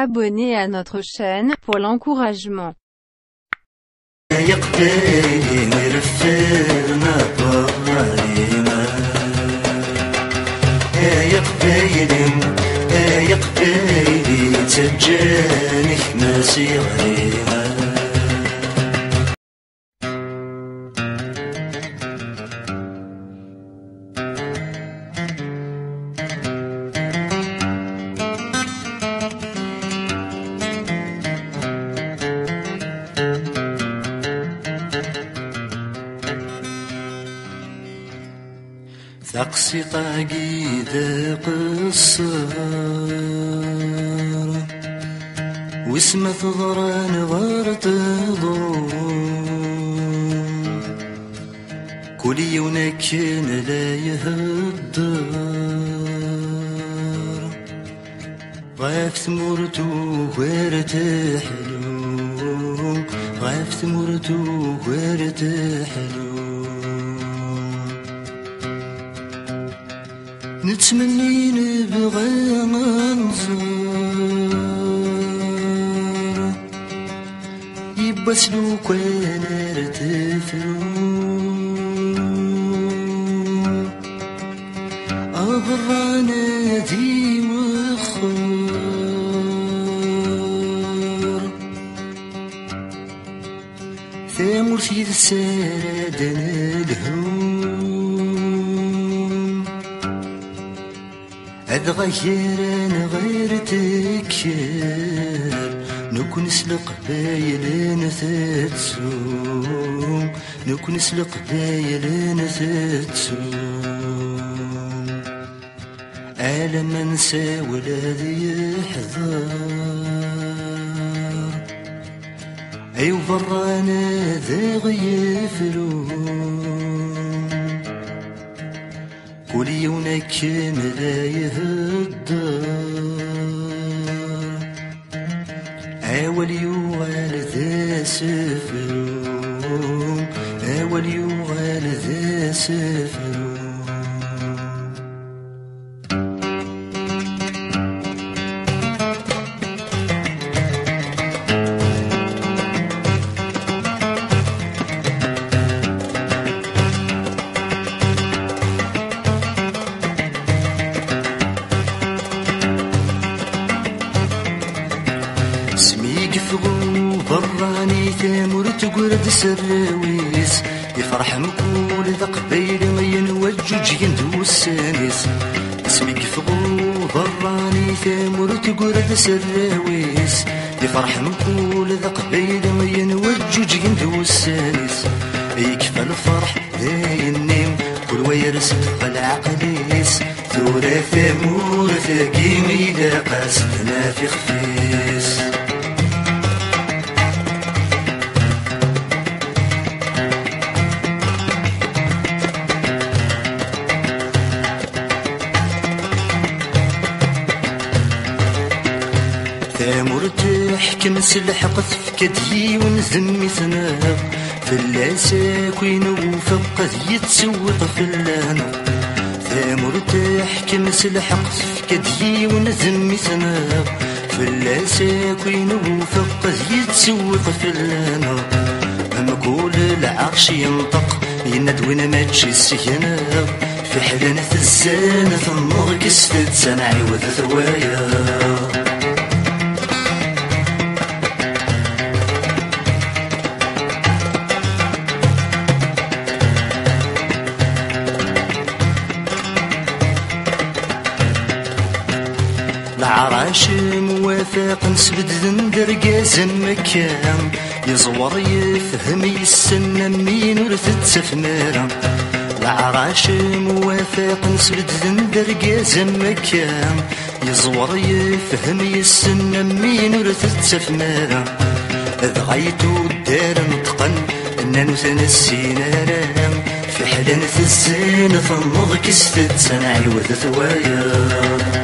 abonner à notre chaîne pour l'encouragement. ثقسي طاقي ذاق الصار واسمه ثضران غارت ضوم كلي ونكن لا يهدر غاف ثمرتو غيرت حلو غاف ثمرتو غيرت حلو نتمني نبغى منظر يبقى سلوك وانا ارتفلو أبرانا دي وخر ثامر في السادة الهوم أتغير غير تكشر نكون سلق بايلين تتسوم نكون سلق بايلين تتسوم ألم انسى ولادي يحذر أيو برانا ذا غيفلون كلي ونكن لا يهدر أولي والذا سفرون أولي والذا سفرون براني ثامر تقرد سراويس يفرح مقول ذا قبيل ما ينوجج يندو السانيس اسمي قفغو براني ثامر تقرد سراويس يفرح مقول ذا قبيل ما ينوجج يندو السانيس يكفى الفرح ذاي النيم كل ويرس العقليس ثورة ثامور ثاقي ميدا قاستنا في خفيس ثامر تحكم سلحق تفكدي ونذمي ثناغ في اللاساك وينوفق قد يتسوق في اللانا ثامر تحكم سلحق تفكدي ونذمي ثناغ في اللاساك وينوفق قد يتسوق في اللانا مقول العرش ينطق يندوين ما تشي السيناغ في حلانة الزانة النور كستد سنعي وثوايا العراش موافق نسبد ذندر قازم مكان يزور يفهم يسن مين ورثت سفنارا العراش موافق نسبد ذندر قازم مكان يزور يفهم يسن مين ورثت سفنارا ذغيتو الدار نطقن اننا نتنسينا في حلانة الزينة النض كستد سنعي وثوايا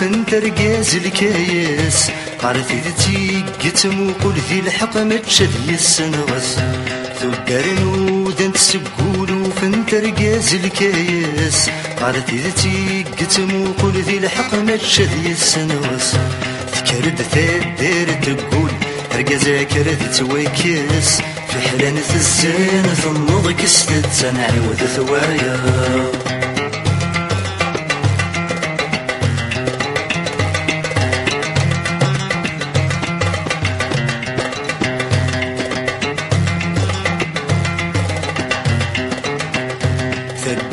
وفن ترقاز الكايس قالت ذي تيقتم وقول ذي الحق ما تشذي السنغس ثقارن ودن تسقول وفن ترقاز الكايس قالت ذي تيقتم وقول ذي الحق ما تشذي السنغس ذكرت ثادر تقول رقازا كرد تويكس في حلانة الزين ثنض كستت سنعي وذثوايا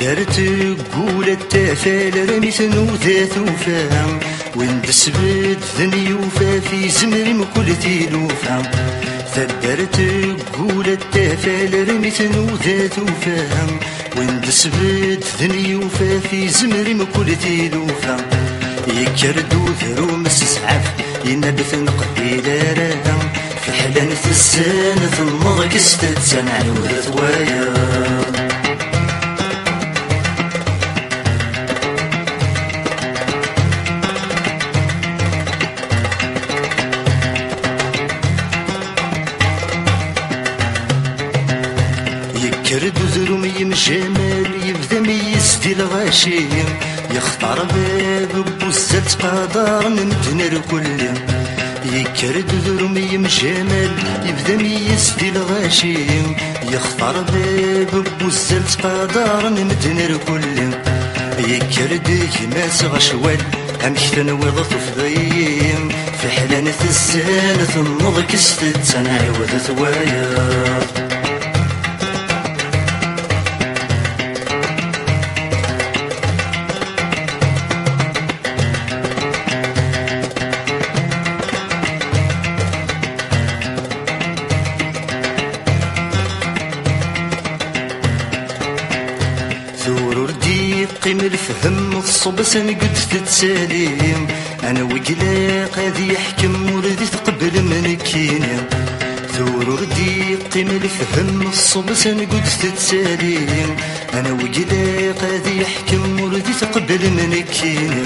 ثدرت قول التافال رميت نوذات وفاهم وين تسبت ذني وفا في زمر مكل تيلوفا ثدرت قول التافال رميت نوذات وفاهم وين تسبت ذني وفا في زمر مكل تيلوفا يكردو ثرو مسسعف ينبث نقديل راهم في حلانة السنة المضى كستت سنعي وذثوايا يكرد ذرومي مجمال يبدا ميز دي الغاشيم يختار باب بوزات قدر نمتنر كل يكرد ذرومي مجمال يبدا ميز دي الغاشيم يختار باب بوزات قدر نمتنر كل يكرد يماس غشوال أمكثن وضط فضيم في حلانة الزانة النض كستت سنعي وذثوايا ثورور دي قيم الفهم الصبس نقد تتساليم انا وقلاق هذي يحكم وردي تقبل من كيني ثورور دي قيم الفهم الصبس نقد تتساليم انا وقلاق هذي يحكم وردي تقبل من كيني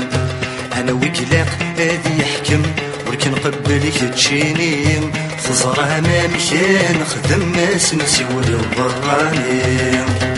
انا وقلاق هذي يحكم ولكن قبلك تشيني تزرع ما مكان خدم ما سنسي ولي الضراني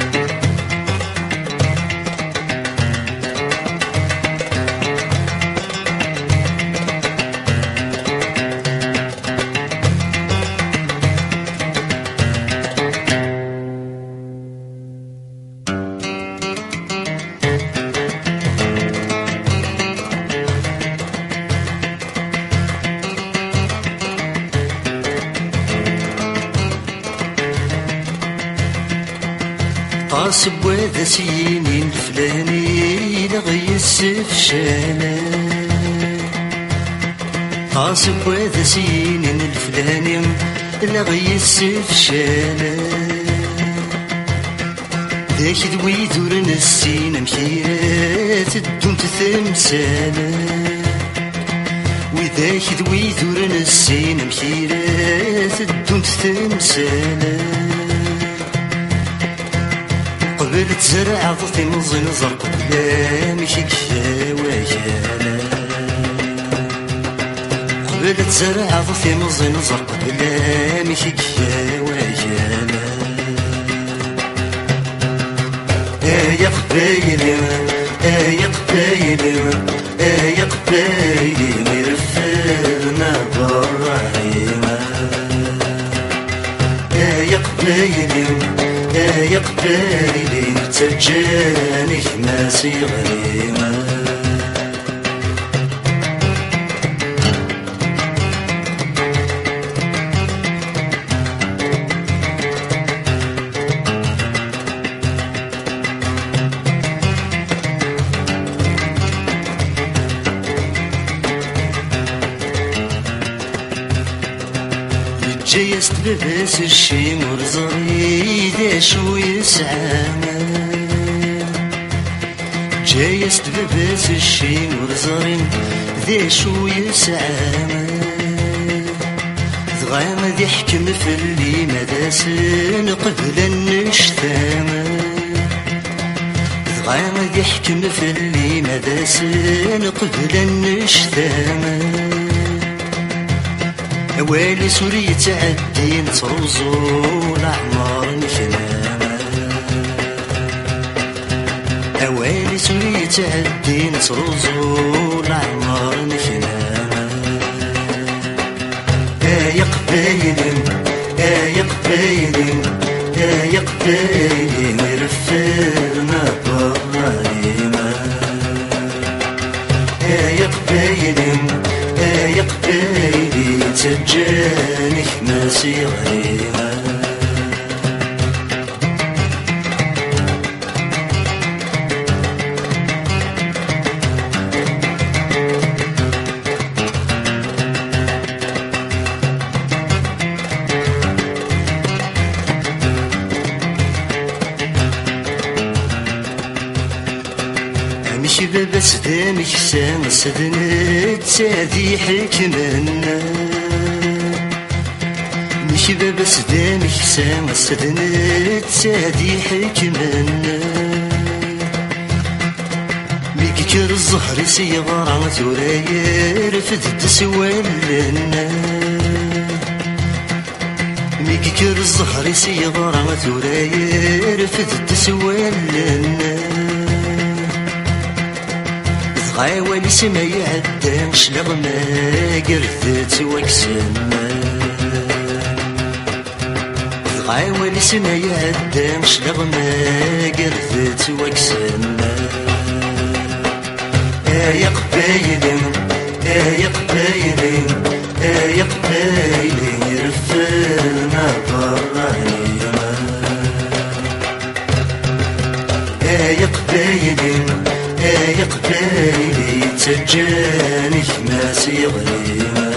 قاصب وذا سينين الفلاني لغي السف شانا قاصب وذا سينين الفلاني لغي السف شانا ذاك دوي دور نسينا مخيرات الدوم تثمسانا وذاك دوي دور نسينا مخيرات الدوم تثمسانا قبل تزرع ضطي مزن زرق بلا مشي كفاويانا قبل تزرع ضطي مزن زرق بلا مشي كفاويانا يا قبايلي يا قبايلي يا قبايلي مرفرنا برايما يا قبايلي يا قبايلي تجاني ما صغريما جايست بباس الشي مرزري ذا شو يسعانا جايست بباس الشي مرزري ذا شو يسعانا ضغام ذي حكم في اللي مداسن قبل النشتاما غامض يحكم في اللي ماذا سن قبل النشتامة أوالي سوري تعدي نتروزو الأعمار نفنامة أوالي سوري تعدي نتروزو الأعمار نفنامة يا قبايلي يا قبايلي يا قبايلي مرفرنا بالظليمة يا قبايلي يا قبايلي تجاني ماسي غريمة مشي بس دامك سام سدنت سادي حكمنا مشي بس دامك سام سدنت سادي حكمنا ميكر الزهر سيغرا ثراير فدت سوالنا ميكر الزهر سيغرا ثراير فدت سوالنا غاوالي سما يعدى شلغ ما قرثت وكسنا غاوالي سما يعدى شلغ ما قرثت وكسنا يا قبايلي يا قبايلي يا قبايلي رفرنا بالظليمة يا قبايلي يا قبايلي تجاني ماسي غريمة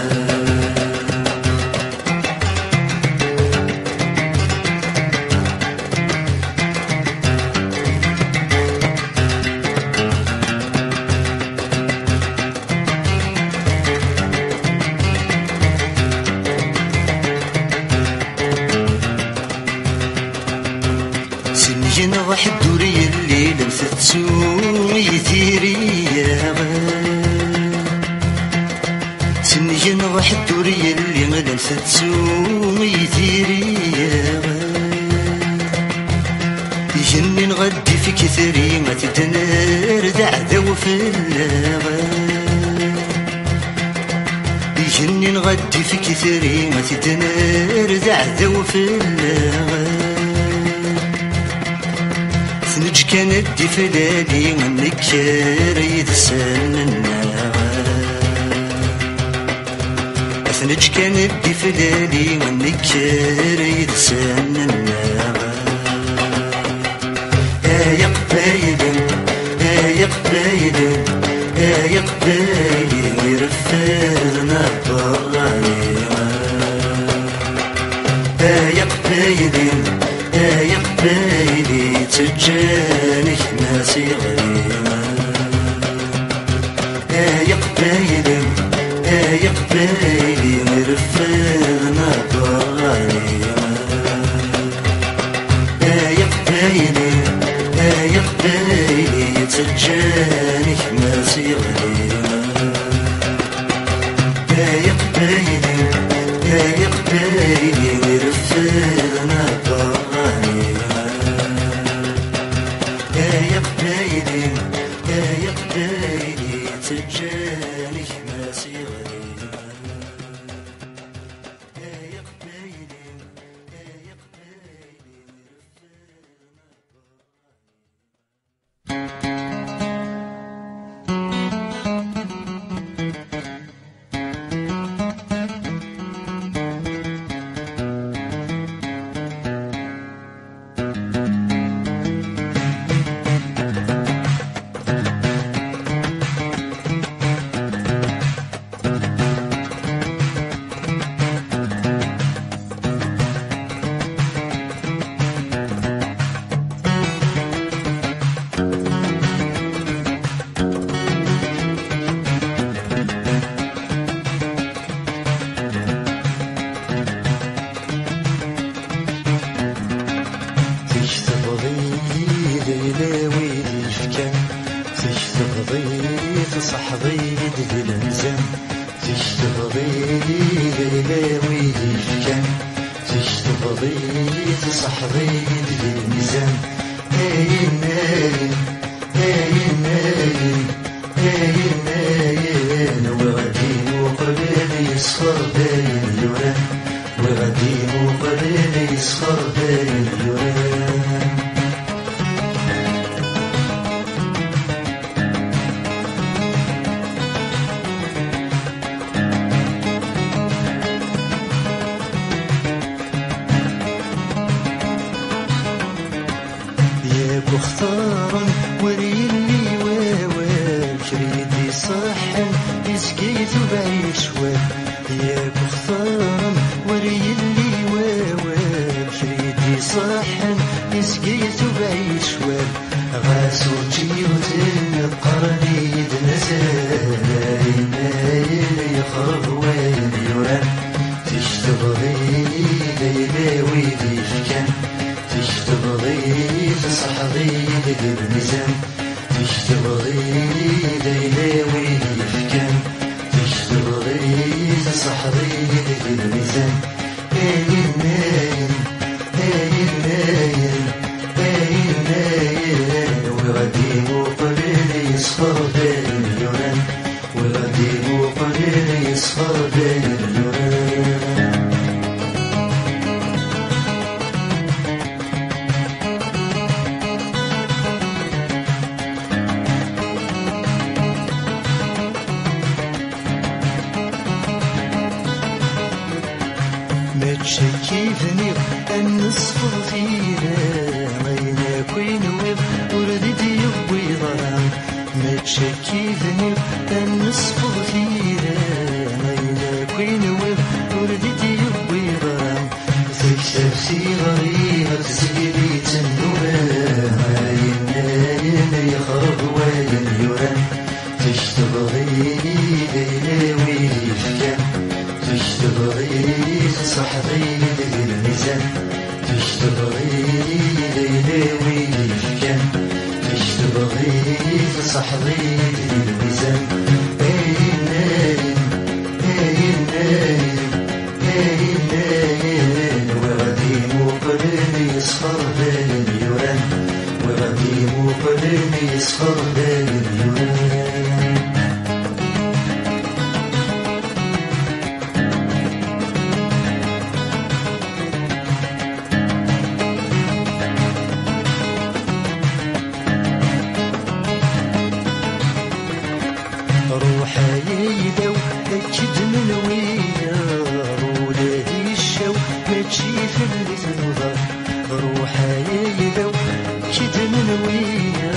سنجن واحد دوري الليل مثتسوم يثيري سنجن واحد دوري اللي مدى مثتسوم يثيري يجنن غدي في كثري ما تدنر دعذو في اللاغا يجنن غدي في كثري ما تدنر دعذو في اللاغا ثنج كانت دي فلالي منك ريد سننا ثنج كانت دي فلالي منك ريد سننا يا قبايلي يا قبايلي يا قبايلي رفرنا بالظليمة يا قبايلي يا قبايلي تجاني ماسي غريمة يا قبايلي يا قبايلي مرفرنا بالظليمة يا قبايلي يا قبايلي تجاني ماسي غريمة يا قبايلي يا قبايلي مرفرنا بالظليمة يا قبايلي يا قبايلي تجاني ماسي غريمة يا قبايلي يا قبايلي تشتغلي ليلة ويدي فكان تشتغلي تصحضي الميزان هاين ناين هاين ناين هاين ناين وغادي وقبل يصفر باين اليوران وغادي وقبل يصفر باين اليوران مختارا وريلي واوال شريدي صحن يسقيت بعيش وال ياك مختارا وريلي واوال شريدي صحن يسقيت بعيش وال غاسو جيوت القرني دنزل نايل يخرب وين يوران تشتغلي ليلة ويدي فكان تشتغلي تصحضي الميزان تشتغلي ليلة ويلي فكان تشتغلي تصحضي الميزان هاين ناين هاين ناين هاين ناين وغادي وقبل يصفر بين اليونان وغادي وقبل يصفر بين اليونان شكيفني النصف فينا مينا كوين ويب وردي يبويضا ما تشكيفني النصف فينا مينا كوين ويب وردي يبويضا تكشف صغيرة تسقلي تنورا عين يخرب وين يوران تشتغلي ليلة ويلي فكان تشتغلي تصحضي الميزان تشتغلي ليلة ويلي فكان تشتغلي تصحضي الميزان هاين ناين هاين ناين هاين ناين وغادي مقبل يصفر بين اليوران وغادي مقبل يصفر بين اليوران روحايدو اكد من ويا ولادي الشو ما تجي في اللي تنظر روحايدو اكد من ويا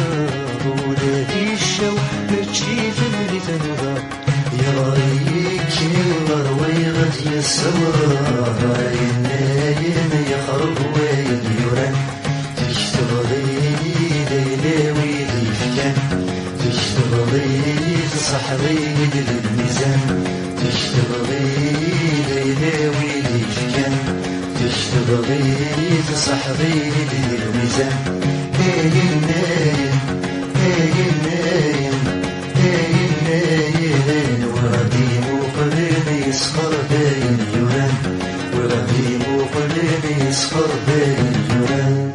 ولادي الشو ما تجي في اللي تنظر يا رايك يا رويغد يا السمرة راين ناين يخرب وين يوران تشتغلي ليلة ويلي فكان تشتغلي تصحضي الميزان تشتغلي ليلة ويلي فكان تشتغلي تصحضي الميزان هاين ناين هاين ناين هاين ناين وغادي مقبل يصفر باين يوران وغادي مقبل يصفر باين يوران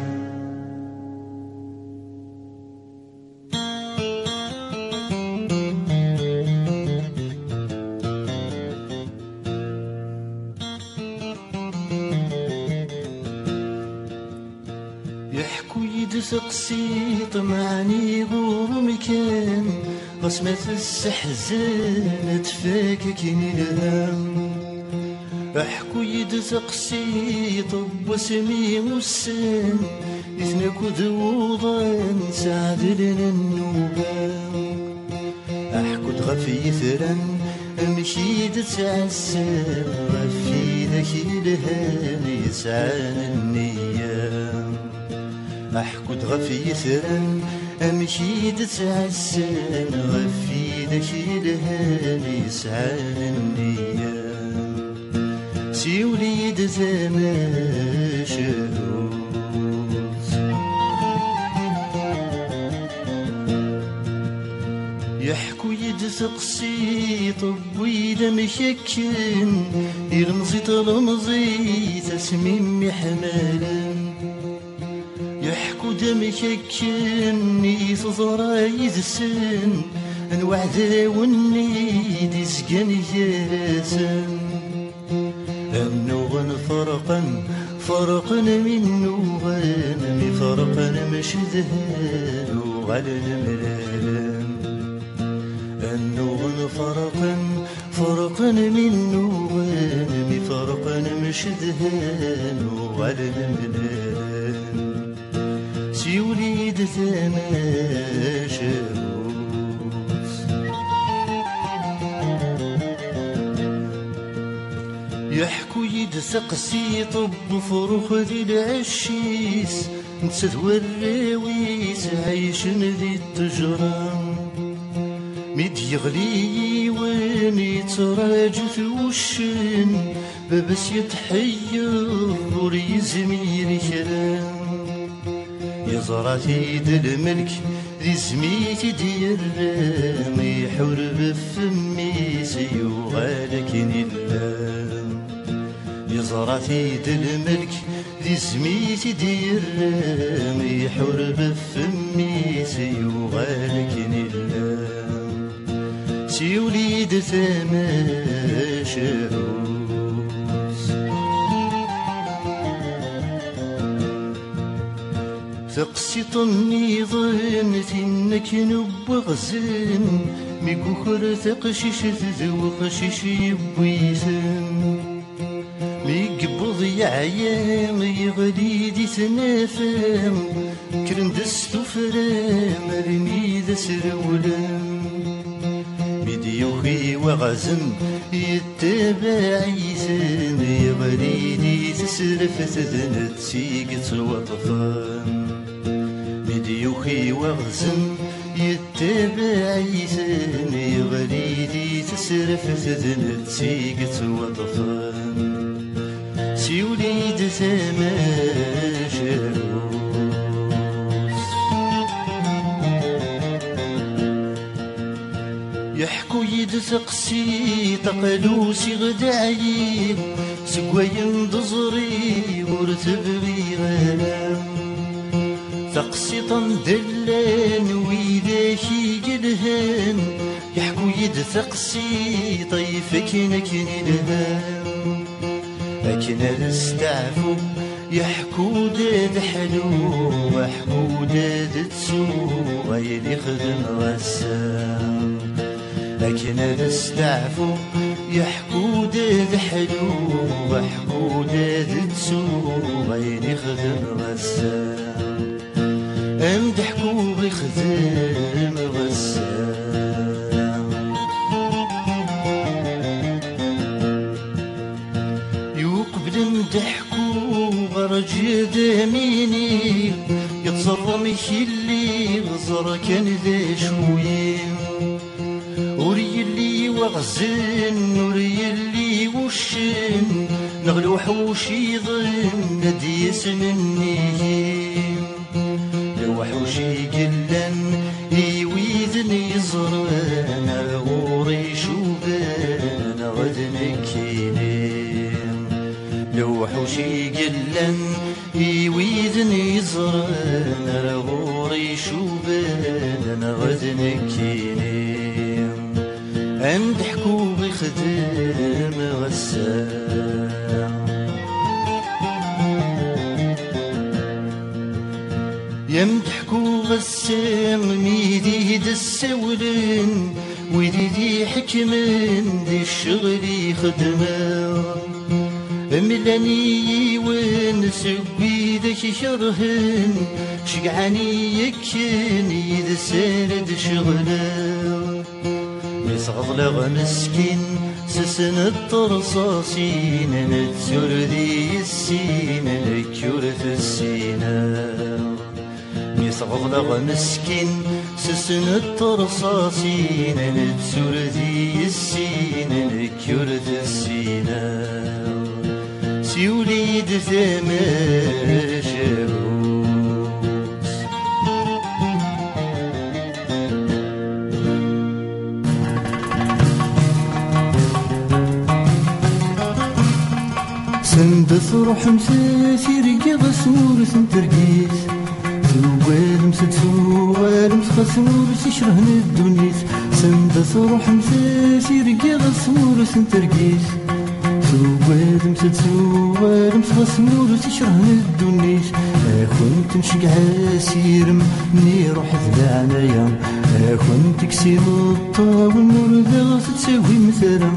تقسي طمعني غور مكان غصمة السحزان تفاككني الهام احكو يد تقسي طب وسمي والسان إذنك ذوضان سعد لنا النوبان احكو تغفي ثران مشيد تعسان غفي ذاك الهام يسعان النيام احكو تغفي ثران امشي تتعسان غفي ذاك الهام يسعان النيام سيوليد ثماشروت يحكو يد سقسي طبي دمشكن يرمزي تلمزي تسميم محمالا يحكو دمشكن يصدر السن الوعد والنيد يسقن جاسا النوغن فرقا منه غنمي فرقا مش ذهلو على الملال النوغن فرقا منه غنمي فرقا مش ذهلو على الملال سيوليد ثماشا يحكو يدسقسي طب فروخ ذي العشيس نسد والراويس عايشن ذي التجران ميد يغلي وين يتراجو ثوشن بابس يتحير وريزمير كلام يزرع يد الملك ذي زميتي ديال الرام يحور بفمي سيوغالك نلام يزرع يد الملك ذي زميتي ديال الرام يحور بفمي سيوغالك نلام سيوليد ثماشا تقسط النظام ثنك نبغزن ميكوخر ثقشش ذوقشش يبويزن ميقبض يعيام يغلي دي ثنافام كرندس فرام رمي ذا سرولام ميديوخي وغزن يتبع يزن يغلي دي تسرف تذنت سيقت وطفان ميديوخي وغزن يتبع يزن يغلي دي تسرف تذنت سيقت وطفان سيوليد ثماشا يحكو يدسقسي تقلوسي غدايب سقوين ضزري ورتبغي غلام تقسيطا دلان ويداكي قلهان يحكو يدسقسي طيفك نكن الهام لكن الاستعفو يحكو داد حلو وحكو داد تسو غير يخدم غسام لكن الاستعفو يحكو داد حلو وحكو داد تسو غير يخدم غسام امدحكو بيخدم غسام يقبل مدحكو غرج داميني يتصرم يخلي غزر كان ذا شويه وري اللي وغزن وري اللي وشن نغلو حوشي ظن ديس مني لو حوشي قلن يويذن يزرن غوري شوبان غدنكيني لو حوشي قلن يويذن يزرن غوري شوبان غدنكيني امدحكو بخدم غسام يمدحكو غسام ميدي دسولن ويدي حكمن دي الشغل يخدمه ملاني وين سوي ذاك شرهن شقعني يكن يدسارد شغله يصغلغ مسكين سسن الطرصاصين نتسور ذي السين نكورة السينة يصغلغ مسكين سسن الطرصاصين نتسور ذي السين نكورة السينة سيوليد ثماشا سندس روح مسافر قبس مورس ترقيس ثوال مسد ثوال مسخس مورس يشرهن الدنيس سندس روح مسافر قبس مورس ترقيس ثوال مسد ثوال مسخس مورس يشرهن الدنيس كنت مشقع سيرم مني روح ذلعنايا كنت كسير الطاول نور ذا تساوي مثلا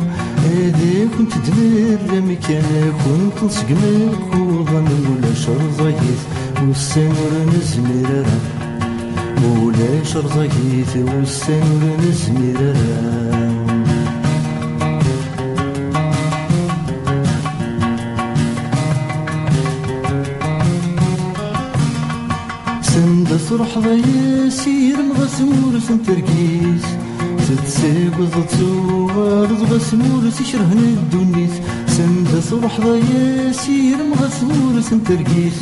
هذا كنت دمر مكان كنت نسقم الكوضا ولا شرزايث والسنور نزميرا ولا شرزايث والسنور نزميرا سندس روح ضيا سير مغسمور سنترقيس تتساق وضتوار غسمور سيشرهن الدنيس سندس روح ضيا سير مغسمور سنترقيس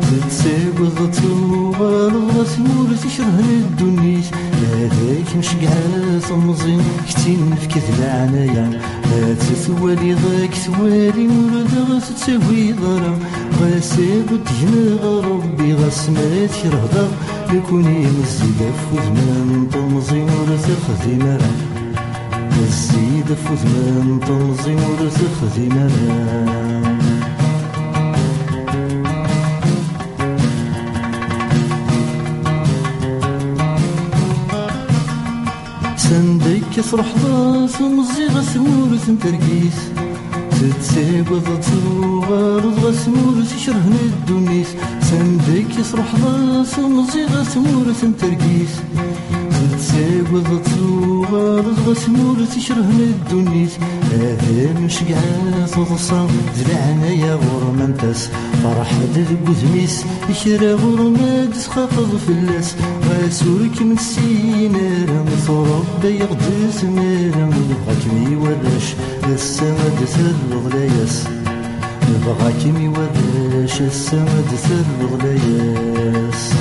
تتساق وضتوار غسمور سيشرهن الدنيس هذاك مشقع صمزين كتين في كذب عنايا تسوالي ضاك سوالي ورد غاس تساوي ضرا غاسب وتجنغ ربي غاسمات يرهضر يكوني مزيدة فوزمان طمزي ورث خزيمارا مزيدة فوزمان طمزي ورث خزيمارا سندك يصرح ضاس ومزي غسمور سنترقيس تتساق وضتوار غسمور سيشرهن الدنيس سندك يصرح ضاس ومزي غسمور سنترقيس تتساق وضتوار غسمور سيشرهن الدنيس هذا مشقع صدصا زرعنا يا غرمانتاس فرح ذب وذميس يشرى غرمات سخافض في اللاس غاسورك من السينارة مصرب يغدس مارا نبغاك ميوراش السماد سرغ لياس نبغاك ميوراش السماد سرغ لياس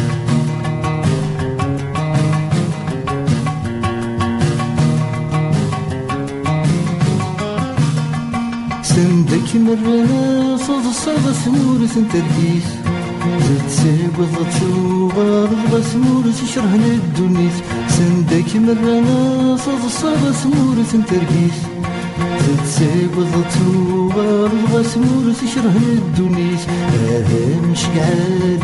سندك مرنا صد الصدى سمور سنترقيس تتساق وضتوار غسمور سيشرهن الدنيس سندك مرنا صد الصدى سمور سنترقيس تتساق وضتوار غسمور سيشرهن الدنيس هذا مشقع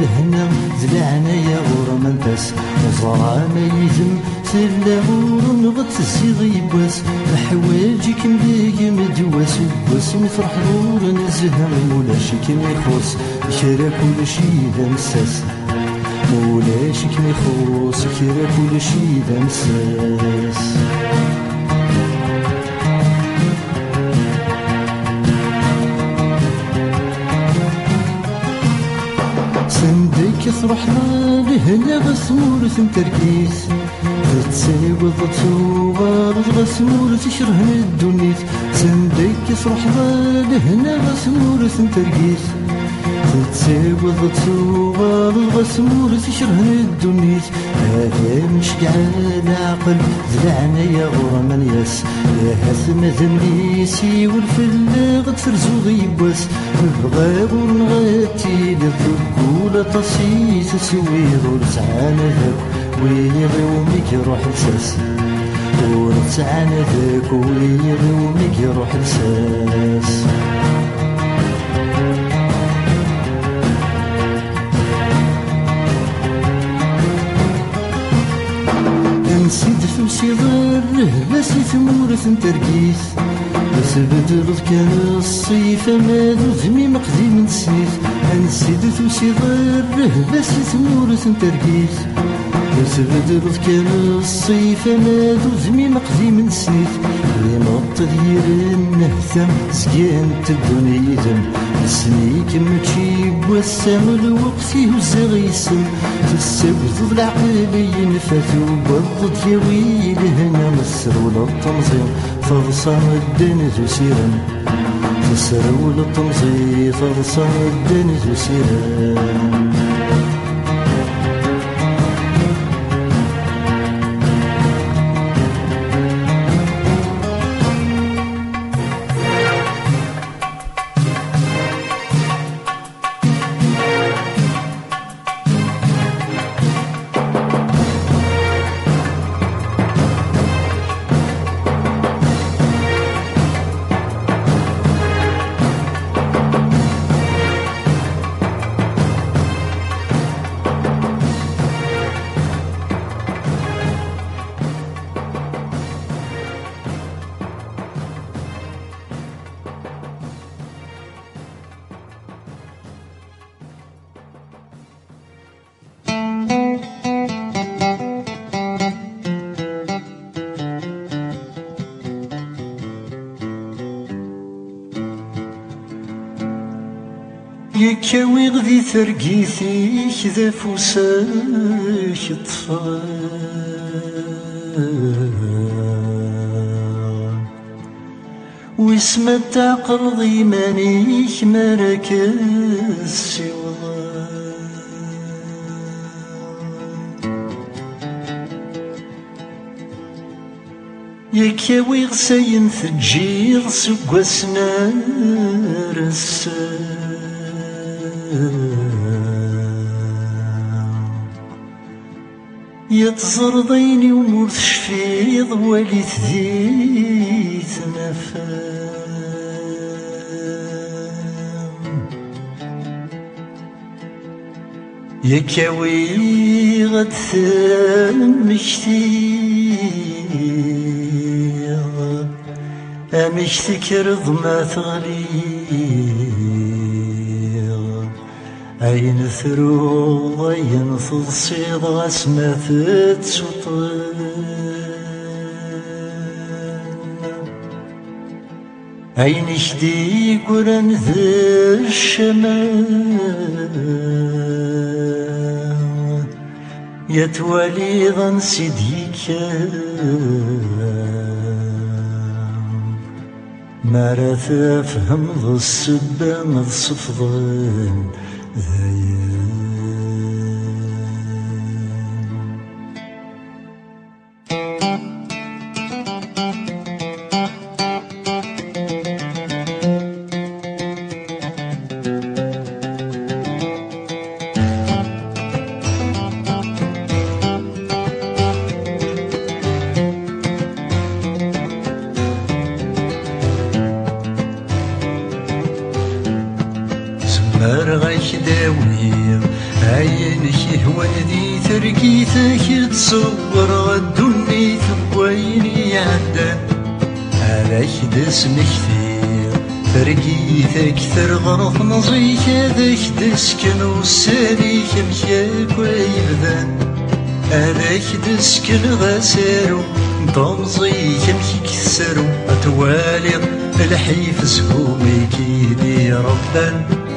لهنا زلعنا يا غرمانتاس وزرع ما يزم سلا غور غد الزيغ يباس حوايجك مليق مدواس وباس مفرح غور نزهر مولاش كيما يخوص كرا كل شي ذا مساس مولاش كيما يخوص كرا كل شي ذا مساس سندك يصرح لهنا غسمور سنترقيس تتساق وضتوار غسمور سيشرهن الدنيس سندك يصرح لهنا غسمور سنترقيس تتساق وضتوار غسمور سيشرهن الدنيس هذا مشقع العقل زرعنا يا غرمان ياس يا هاسم ذمليسي والفل غد فرزو غيباس نبغى غور نغاتي للذكولة تصيص سوير ورسعانا ذاك ويغي وميك يروح لساس ورسعانا ذاك ويغي وميك يروح لساس نسيد فمشي ضره باسي ثمورة ترقيس بس بدلت كان الصيف ما ذمي مقديم نسيت نسيد فمشي ضره باسي ثمورة ترقيس بس بدلت كان الصيف ما ذمي مقديم نسيت لما التغيير النهتم سكنت الدنيا ذم سنيك ماشي بوسام الوقت يهز غيسم تسبت العقل ينفث وبضد يا ويل هنا مسر ولا التنظيم فرصان الدين تسيرا تسر ولا التنظيم فرصان الدين تسيرا يكاوي غذي ثرقيثيك ذا فوساك الطفال واسم تعقرض يمانيك مركز سوى يكاوي غساين ثجير سقوسنا رسال يتزرضيني ومور تشفيض ولي ثدي تنفام يكاوي غد ثمشتي أمشتك رضما تغلي أين ثرو أين تصيد غسمة تسطن أين شدي قرن ذا الشمال يتوالي ظن سيديك ما رث أفهم ذو السبة مذ صفضان مرغيك داوي عينك يهوان ذي ترقيتك تصور غدوني ثويني عدان عليك دسمك كثير ترقيتك ترغرف نظيك هذاك دسكن وساليك مكياك ويبدان عليك دسكن غسارو طمزيك مكي كسرو أتوالي الحيف زهومي كيدي ربان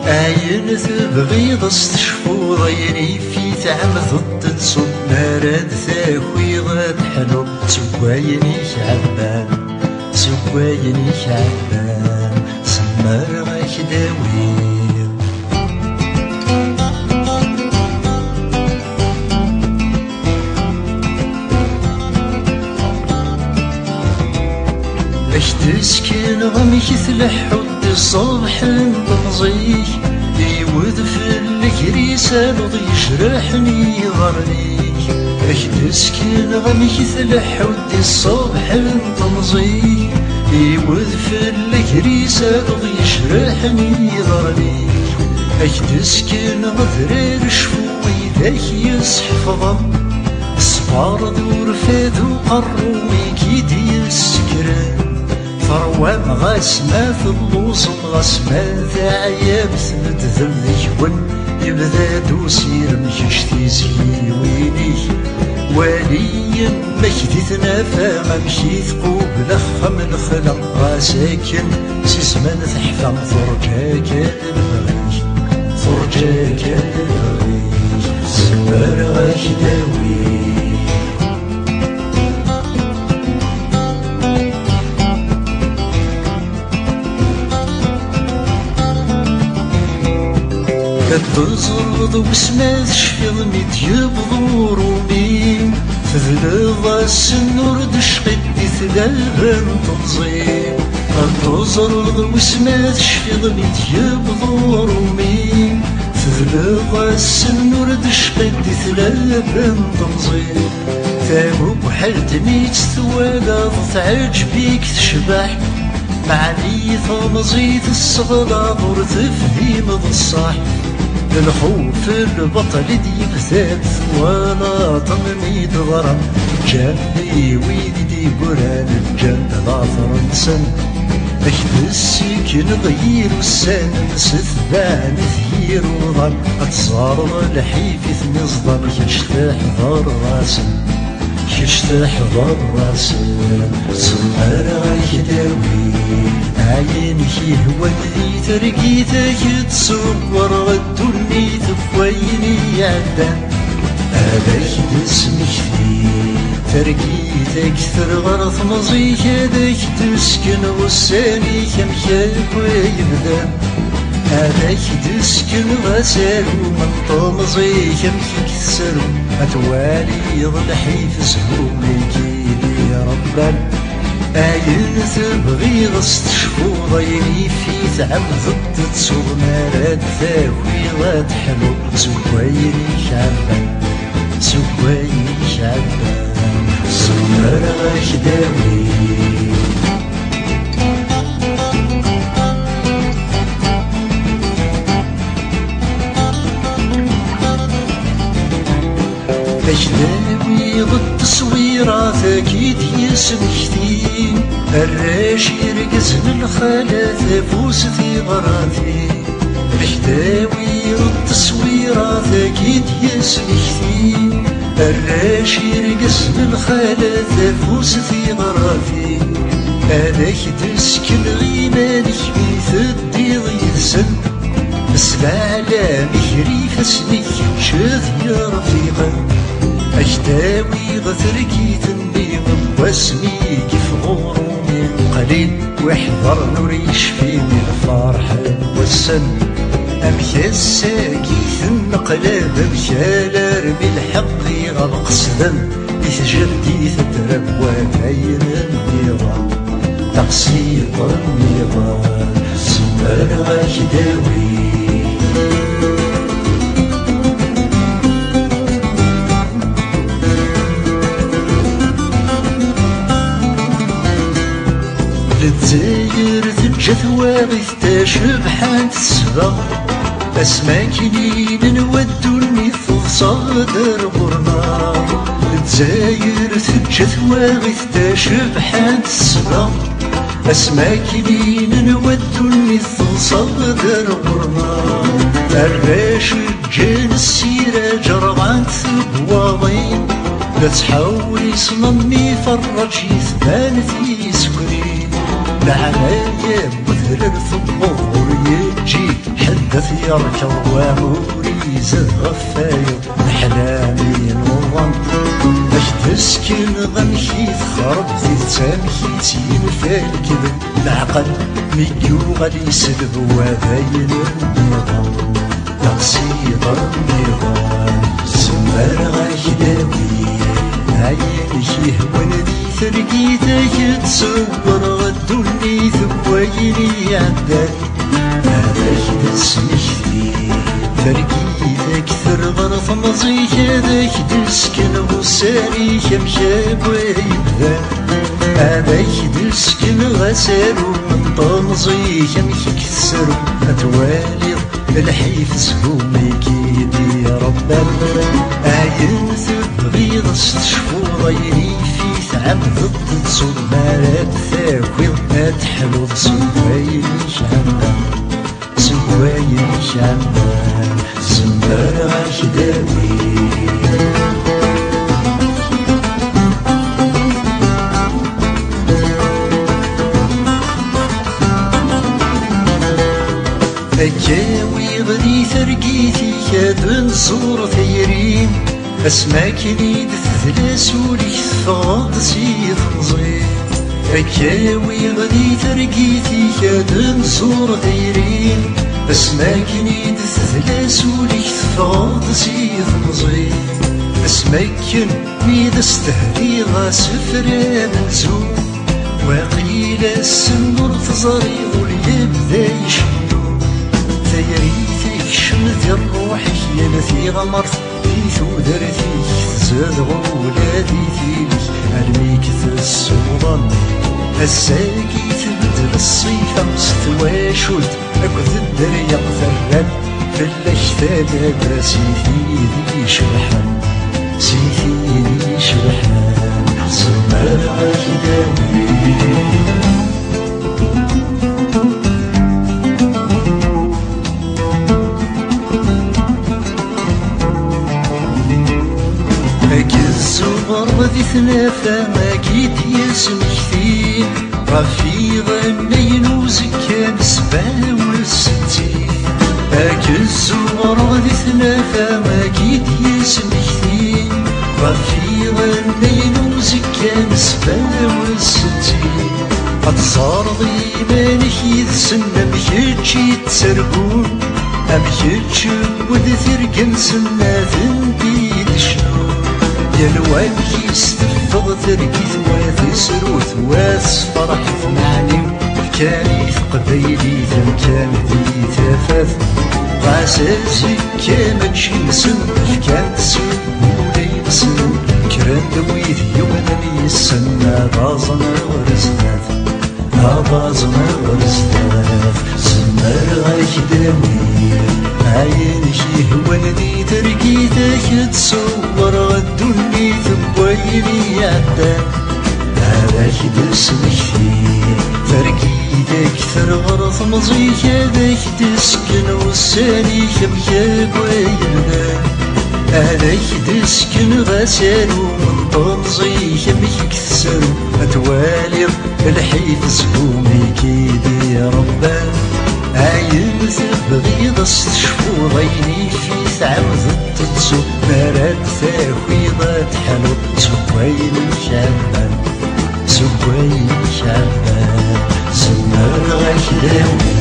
عين تبغي تستشفو ضيني في تعمد التنسو نارد ثاكوي غاد حلو سوايني شعبان سوايني شعبان سمر غاك داوي باش تسكن غمك تلحو الصبح نطمزيك يود في الكريسة نضي يجرحني ظرنيك باش تسكن غمك تلح ودي الصبح نطمزيك يود في الكريسة نضي يجرحني ظرنيك باش تسكن غذرير شفوي ذاك يسحفظم الصبار دور فادو قرويك يدي السكران فروام غاسمة في اللوصم غاسمة ذاعية بثبت ذمك ون يبدا دوسير مكشتي زيويني والي مكديتنا فما مشي ثقوب لخم الخلق غاساكن سيسمن تحفم ثرجاك البغيك ثرجاك البغيك سمر غاك داوي كتزرد وسما تشفيض ميت يبضور ومين تذلض السنور دشقيت ثلاثا تنظيم كتزرد وسما تشفيض ميت يبضور ومين تذلض السنور دشقيت ثلاثا تنظيم تابو بحالتني تستوالى تعجبيك تشبح معني ثمزيت الصغلا ضر تفهيم الصح الخوف البطل دي بزاد وانا طمني ضرم جنبي ويدي قران الجنب لا فرنسا اكتسك نغير السن ستبان ثير وظن اتصار الحيف نصدم يشتاح ضر راسن يشتاح ضر راسن سمر غيك داوي عينك يهوى ذي ترقيتك تصور الدنيا تفويني عدان هذاك اسمك فيه ترقيتك ترغر تمزيك هذاك تسكن غساني كمشاك ويبدا هذاك تسكن غسالو من طمزيك مشيك تسالو أتوالي ضلحي في سهولك يا ربان أين تبغي غص تشفو ضيني في تعب ضد تصوغ مراد ثاوي تحلو سكويني شعبان سكويني شعبان سمر غاش داوي أجنبي ضد تصويرات أكيد يسمحتي الراش يرقز للخالات فوستي غراتي أجنبي ضد تصويرات أكيد يسمحتي الراش يرقز للخالات فوستي غراتي هذاك تسكن غيمانك بيث الديض يسن مسلالة مهري فسنك شاذ يا رفيقا أجداوي غثركي تنبيغ واسمي كيف غرومي قليل واحضر نريش في من الفرح والسن أمشي الساقي النقلاب بشالار بالحق غلق سدن يتجدي تترب وبين النظام تقصير النظام سمر غاجداوي للدزاير تجت واغث تشبحان السبا أسماكني نودوني في صدر غرنا للدزاير تجت واغث تشبحان السبا أسماكني نودوني في صدر غرنا الراش جان السيرة جرعان ثبواضين لا تحاولي صممي فرج يثبان في سكري العناية مثل الثبور يجي حدث يركض وعوري زاد غفايو أحلامي نوران باش تسكن غمشي تخرب في تسامحي تينفع الكذب العقل ميو غادي يسلب وباين النظام تقصير النظام سمر غايداوي عينك يهون ذي ترقيتك تصور الدنيا ثبويني عدان هذاك تسمح فيه ترقيتك ثرغر تمزيك هذاك تسكن غساني كمشاب ويبدا هذاك تسكن غسالو من طمزيك مشيك تسرو أتوالي الحيف سهومك يدي يا ربان عين تبغي غص تشفو ضيني في تعب ضد تصور مراد ثاوي تحلو سكويني شعبان سكويني شعبان سمر غاجداوي أكاوي غدي ثرقيتي كاد نزور ثيرين أسماكني دثلاسولي تفغض سيث مزير أكاوي غدي ثرقيتي كاد نزور ثيرين أسماكني دثلاسولي تفغض سيث مزير أسماكن ميد استهري غاسفرا منزول وقيل السنور تزريض اليبدا يشمل ثيريتك شمت الروحك يا نثي غمرت في ثودرتك تزاد غولادي فيك علميك السوضان الساقي تبدل الصيفة ستواشد أكد الدريا ثران في الأشتال سيثي ذي شبحان سيثي ذي شبحان سمر غاجداوي غدي ثلاثة ما كيد يسمح فيه رفيق النين وزكا ينسن أمشيتشي تسرقون أمشيتشي وذثرقن سنة ديد شنو يلوان يستفض ثرقي ثواث سروث واسفرح ثمعني كاني قبيلي ثم كان ذي ثفاث غاساسي كامل شي نسن كان تسن ولي نسن كران دويث يومنا يسن بازنا ورزنات بازنا ورزنات سمر غايك دمير عين شي ندي ترقيتك تصور غدوني ثبويلي عدان هذاك دسمك فيه ترقيتك ثرغرث مزيك هذاك تسكن والساني خبياب ويلنا هذاك تسكن غسال ومن طنزيك ميك تسر أتوالغ الحيث سهومي كيدي يا ربان عين تبغيض استشفو ضيني في ثعمذ تتسو مرات ثاويضة حلو سويني شعبان سويني شعبان سمر غشداوي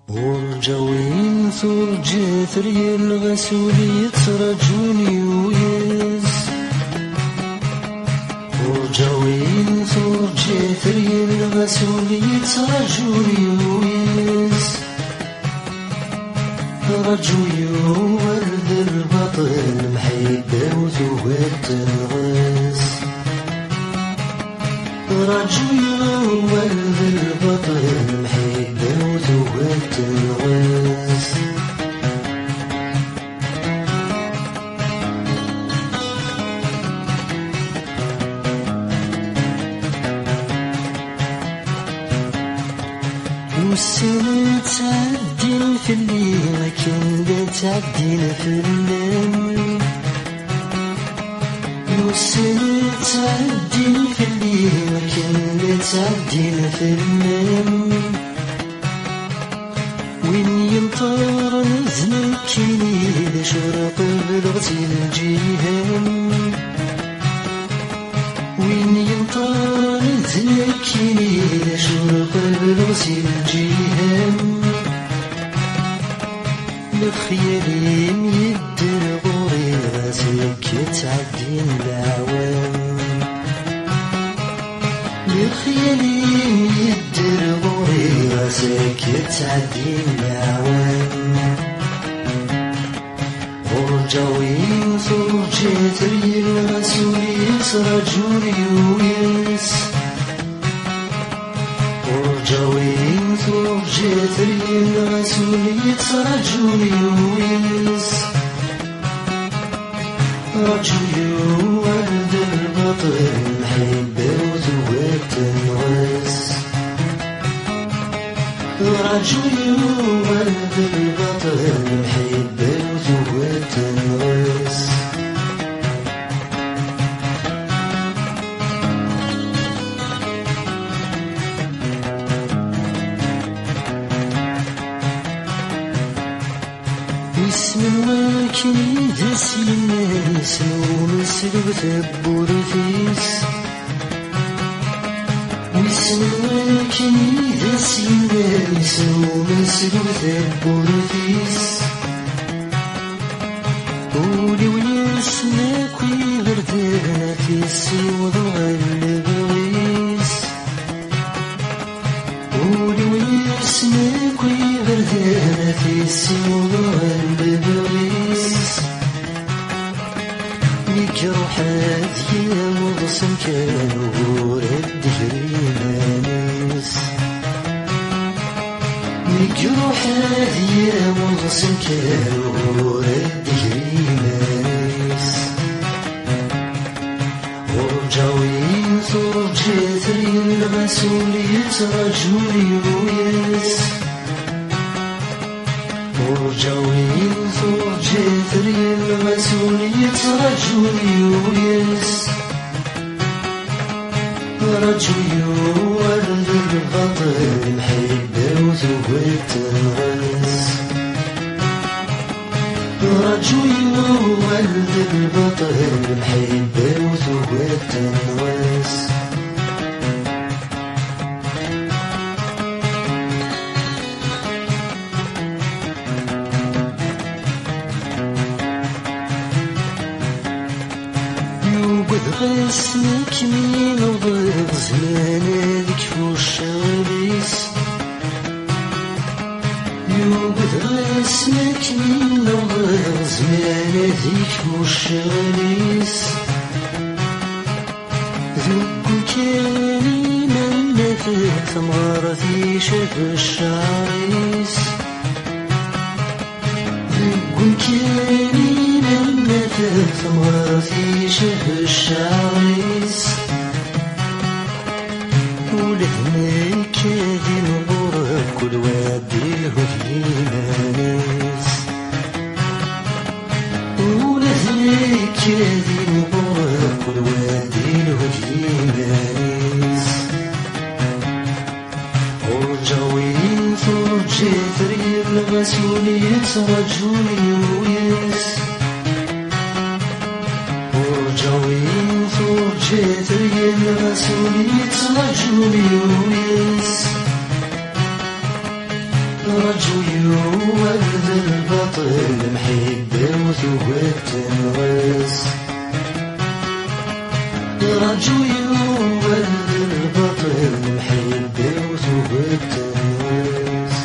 ورجاوين ثرجي ثري الغسولي يترجوني ويز ورجاوين ثرجي ثري الغسولي يترجوني ويز رجوي ورد البطل محيبة وثوات الغاز رجوي ورد البطل محيبة وثوات الغاز والسنة تعدين في الليل لكن تعدين في الليل والسنة تعدين في الليل لكن تعدين في الليل وين يمطر نزل كيني شرق بالغسيل الجيهان وين يمطر نزل كيني شرق بالغسيل الجيهان لخيالي يدر غوري غاسلك تعدين العوام لخيالي يدر غوري غاسلك تعدين العوام ورجاوين ثرجي ثري الغسولي يسرجوني وينس ورجاوين ثرجي ثري الغسولي يترجوني وينس رجوي ورد البطل محيبة وثوات الغاز رجوي ورد البطل محيبة وثوات الغاز اسم الواكي دس الناس ومسلب ثبور فيس اسم الواكي دس الناس ومسلب ثبور فيس قولي ويسمك ويغردنا في السيوض وغلب غيس قولي ويسمك ويغردنا في السيوض وغلب غيس ليك روحات يا وغصن كان ورد هريمانيس ليك روحات يا وغصن كان ورد هريمانيس ورجاوين ثرجي ثري الغسولي يترجوني ويس ورجاوين ثرجي ثري الغسولي يترجوني ويس رجوي ورد البطل محبة وثوبت الغز رجوي ورد البطل محبة وثوبت الغز اسمك مين وضيق زمان هذيك فوش غليس يوبد اسمك مين وضيق زمان هذيك فوش غليس ذوق كاني من نفذ ثمرة في شف الشعريس ذوق كاني ثمرة في شف الشعريس ولهناك هذي نغرب كل وادي الهدينانيس ولهناك هذي نغرب كل وادي الهدينانيس ورجاوين فرجي ثريب المسؤولية رجولي ويس ورجاوين فرجي ثريب المسؤولية رجولي ويس رجولي ولد البطل محبة وثوبت الغز رجولي ولد البطل محبة وثوبت الغز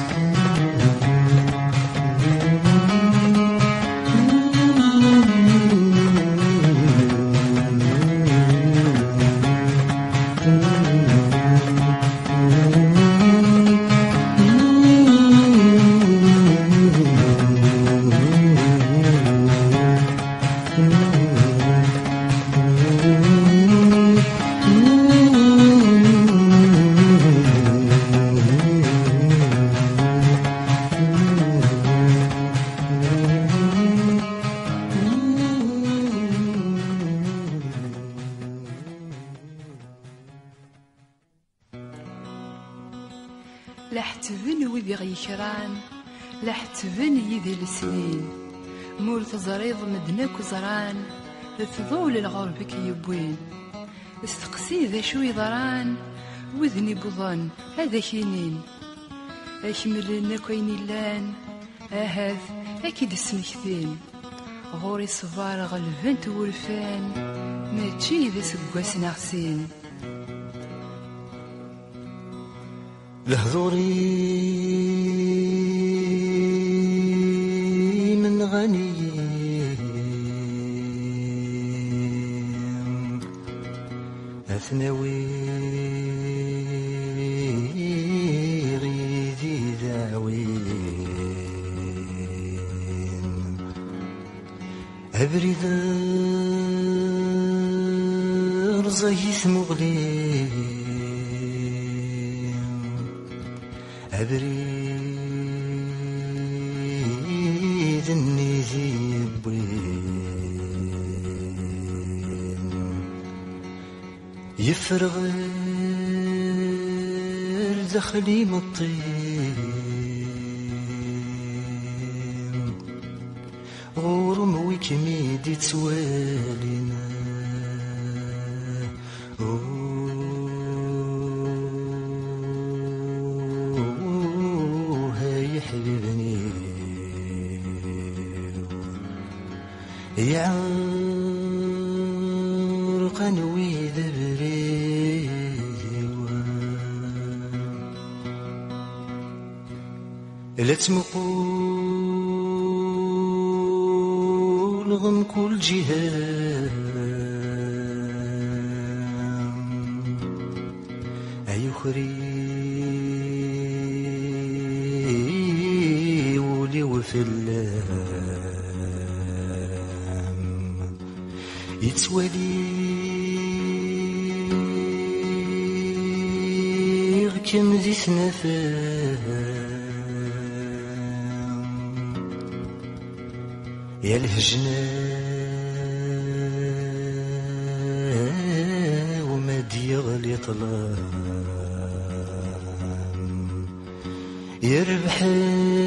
لحتبن وذي غيكران لحتبن يذي السنين مول تزريض مدنك وزران تضول الغرب كيبوين استقسي ذا شو يضران وذني بضن هذا كينين أكمل كوين اللان أهذ أكيد السمكتين غوري صفار غلفنت ورفان ما تشي ذا سقواس نغسين لهذوري من غني أثنوي غيدي ذاوين أبرد رزيث مغلي أبريد النيزي بوين يفرغ دخلي مطين غورم ويكميدي تسوالينا يعرق نويذ بريوة لا تمقول غم كل جهام أيخري ولي وفي الله يتولي كم ذي سنفام يا الهجنة وما ديغلي يطلام يربحن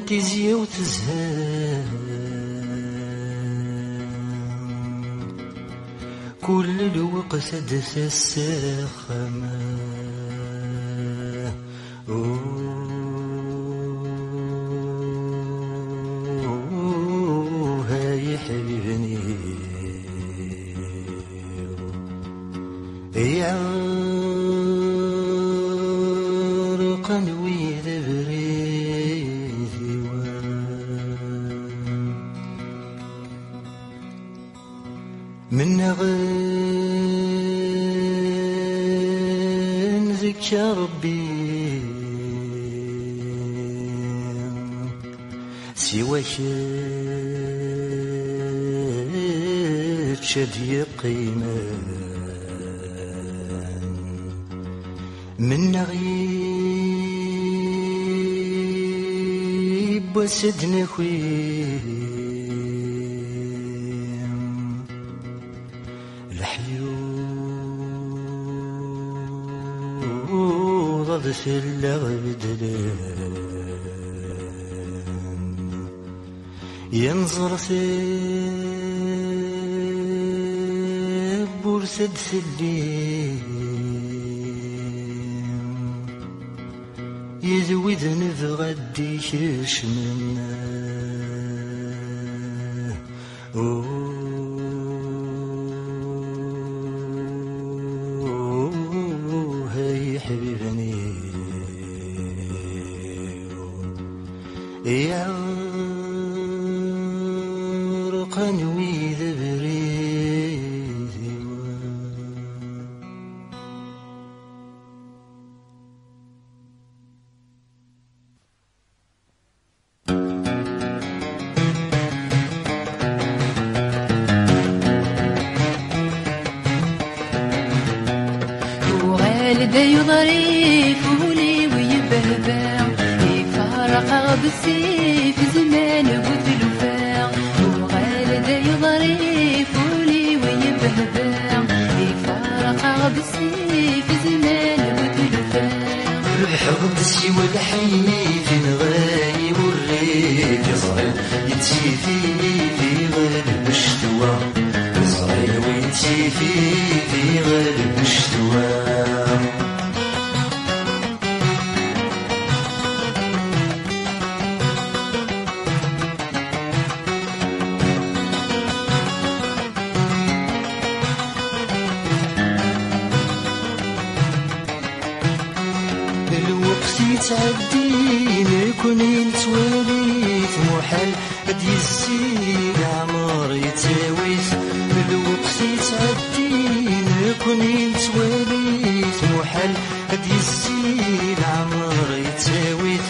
تزيا وتزهام كل الوقت دس الساخمة هاي حبيبني يعرقا ويذا بريدي من غن ذكى ربي سواك شدي قيمة من غيب وسدنا خويم الحيوض ضف الغدلان ينظر ثيب ورسد ثليم يذوي ذنب غدي كرش منا هاي حبيبني يعرقا ويذا بريدي وغالدا يضريف ولي ويبهبع يفارق بالسيف زمان وتلفاع وغالدا يضريف ولي ويبهبع يفارق بالسيف زمان وتلفاع الحب سوى الحي في نغاي والريف يصغر يتسيفي في غالب الشتوى يصغر ويتسيفي في غالب الشتوى الوقت يتعدي نكون نتواليت محال قد يزيد عمر يتساويت الوقت يتعدي نكون نتواليت محال قد يزيد عمر يتساويت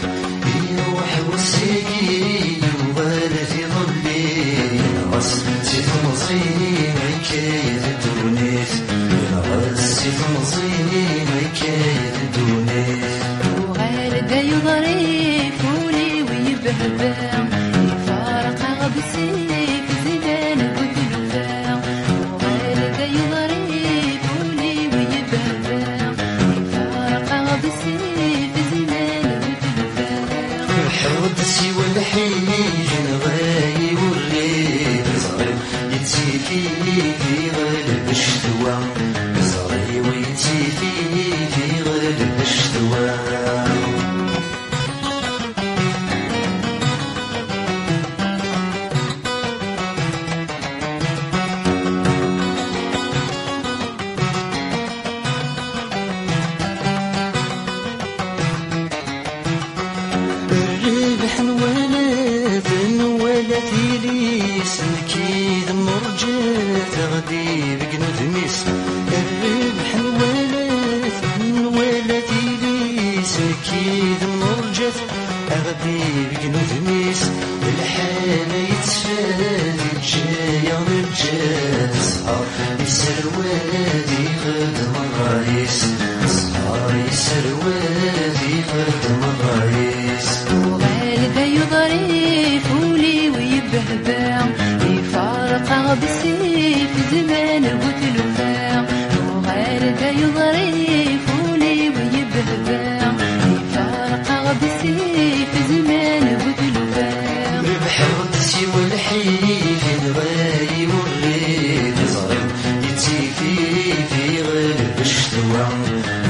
يروح وسيقي وغالة في ظلي غص سيف مصيني مكاية الدونيت غص سيف مصيني مكاية الدونيت وغالدا يضريف ولي ويبهبع يفارق بالسيف زمان وتلفاع وغالدا يضريف ولي ويبهبع يفارق بالسيف زمان وتلفاع الحوض سوى الحي نغاي والريف صغير يتسيفي في غالب الشتوى صغير ويتسيفي في غالب الشتوى الربح نوالات نوالات يليس نكيد مرجات غدي بقنود ميس الربح نوالات نوالات يليس نكيد مرجات غدي بقنود ميس الحالة يتفاد الجاية رجال صحاب يسر وادي خدم الرئيس صحاب يسر وادي خدم الرئيس وغالدا يضريف ولي ويبهبع يفارق بالسيف زمان وتلفاع وغالدا يضريف ولي ويبهبع يفارق بالسيف زمان وذلوبا ربح غدسي والحيف الغاي والريد صغير يتيفي في غالب الشتوى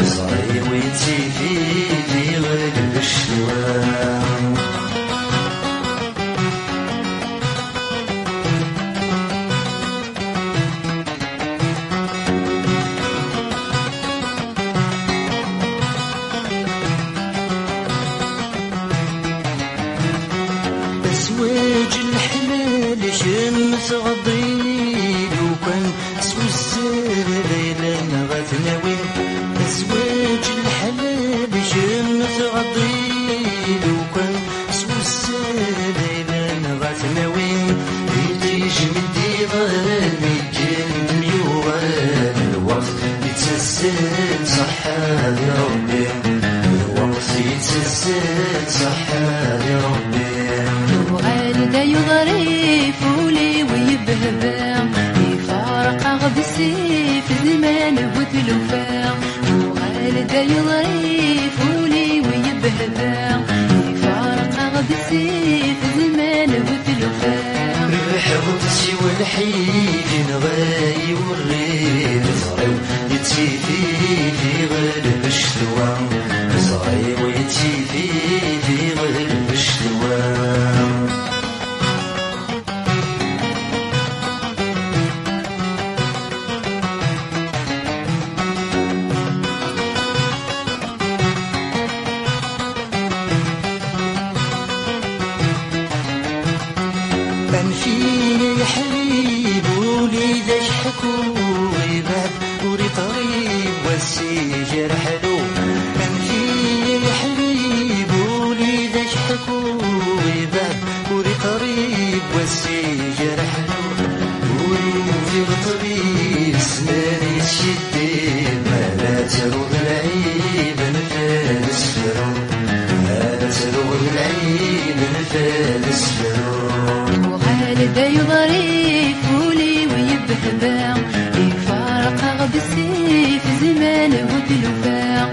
صغير ويتيفي في غالب الشتوى أزواج الحلال شمس غضيل وكان سوى الزر ليلة غتناوي أزواج الحلال شمس غضيل وكان سوى الزر ليلة غتناوي يتيج مدي غالي كان يوغال الوقت يتسد صحة لربي الوقت يتسد صحة لربي وغالدا يضريف ولي ويبهبع يفارق بالسيف زمان وذلوبا وغالدا يضريف ولي ويبهبع يفارق بالسيف زمان وذلوبا ربح غدسي والحين غاي والريد صغير يتيفي في غالب الشتوى صغير ويتيفي في غالب الشتوى فيني يا حبيب وليدك حكوا غيبات وري طريب والسجر حلو كان فيني يا حبيب وليدك حكوا غيبات وري طريب والسجر حلو وفي الطبيب سناني تشديد ما لا تروض العيب نفالس فرو ما لا تروض العيب نفالس فرو وغالدا يضريف ولي ويبهبع يفارق بالسيف زمان وذلوبا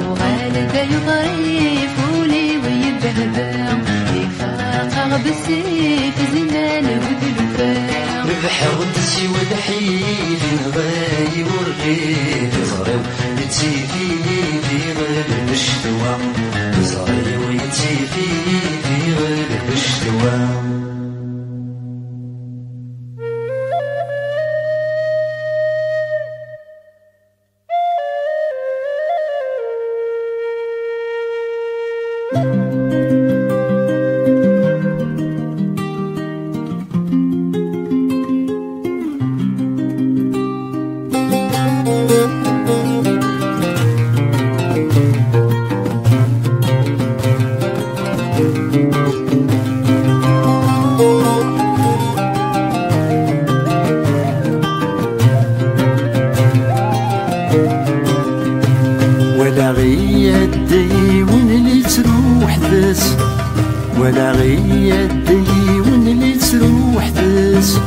وغالدا يضريف ولي ويبهبع يفارق بالسيف زمان وذلوبا ربح غدسي والحين غاي والريد صغير يتيفي في غالب الشتوى صغير ويتيفي في غالب الشتوى ولا غيادي ونلي تروح ذس ولا غيادي ونلي تروح ذس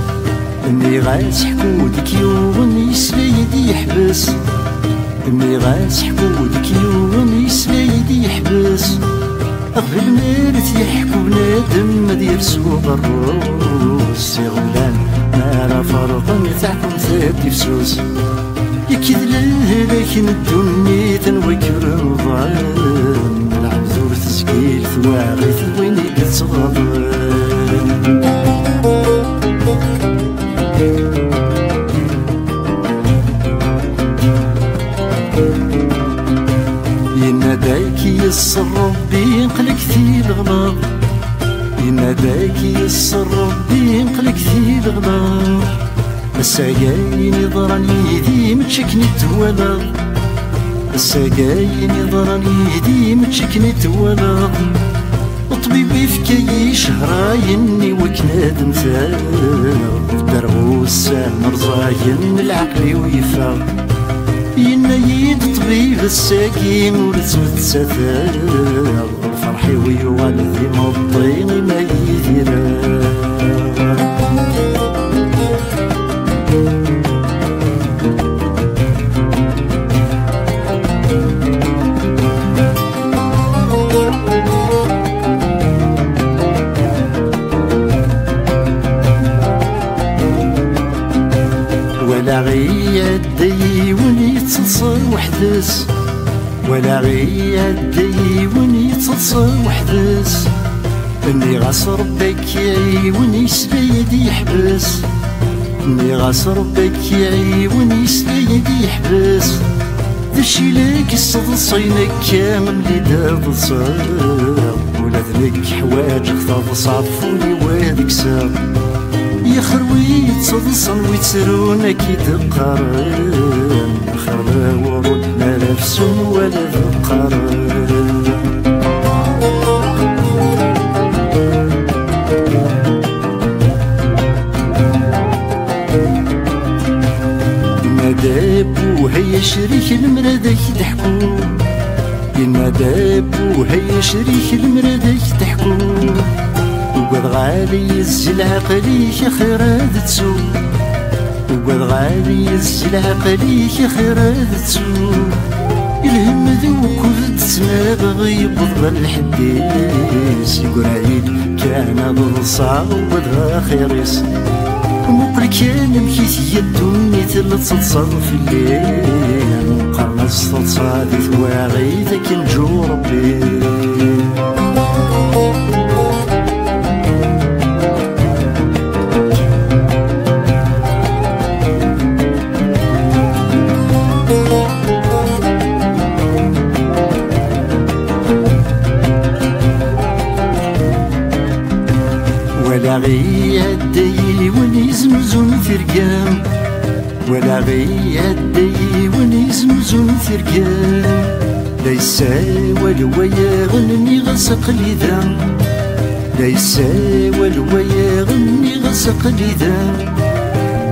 اني غاس حكودك يوم يسليدي يحبس اني غاس حكودك يوم يسليدي يحبس قبل ما يحكو بنادم ديال سوق الروس غلان ما راه فرق تحكم ثابت فسوس يكذل لكن الدنيا تنوكر الظالم العذور تسكيل ثواغي ثويني كتصغر يناداك يسر ربي ينقلك في الغلاط يناداك يسر ربي ينقلك في الغلاط الساقاين ضرني يدي متشكني تولا الساقاين ضرني يدي متشكني تولا طبيبي فكي شهرايني وكناد مثال درغوس مرزاين العقل ويفا ينايد طبيب الساقين ورسمت سفال فرحي ويوالدي مضيني ما يديرا وحدس ولا غي هدي وني يتصل وحدس اني غاس ربك يعيوني سيدي يحبس اني غاس ربك يعيوني سيدي يحبس دشي لك الصدصينك كامل لي دار صار ولا ذلك حواج خطاب صعفوني وهذيك سار يا خروي تصدصن ويتسرون كي تقارن خربا ورد ما نفسون ولا ذقارن دابو هيا شريك المرادك تحكو إما دابو هيا شريك المرادك تحكو وقد غالي يزل عقليك خير تسو وقد غالي يزل عقليك خير تسو الهم ذوك وفتنا بغي يبضل الحديث يقول عيد كان بالصعب وبدها خيريس مقل كان مكيث يدوني تلتصل في الليل مقرنص تتصادي ثواغي ذاك نجو ربي ولا غي هدي وني زمزم ثرقان ولا غي هدي وني زمزم ثرقان ليس والويا غني غسق لذا ليس والويا غني غسق لذا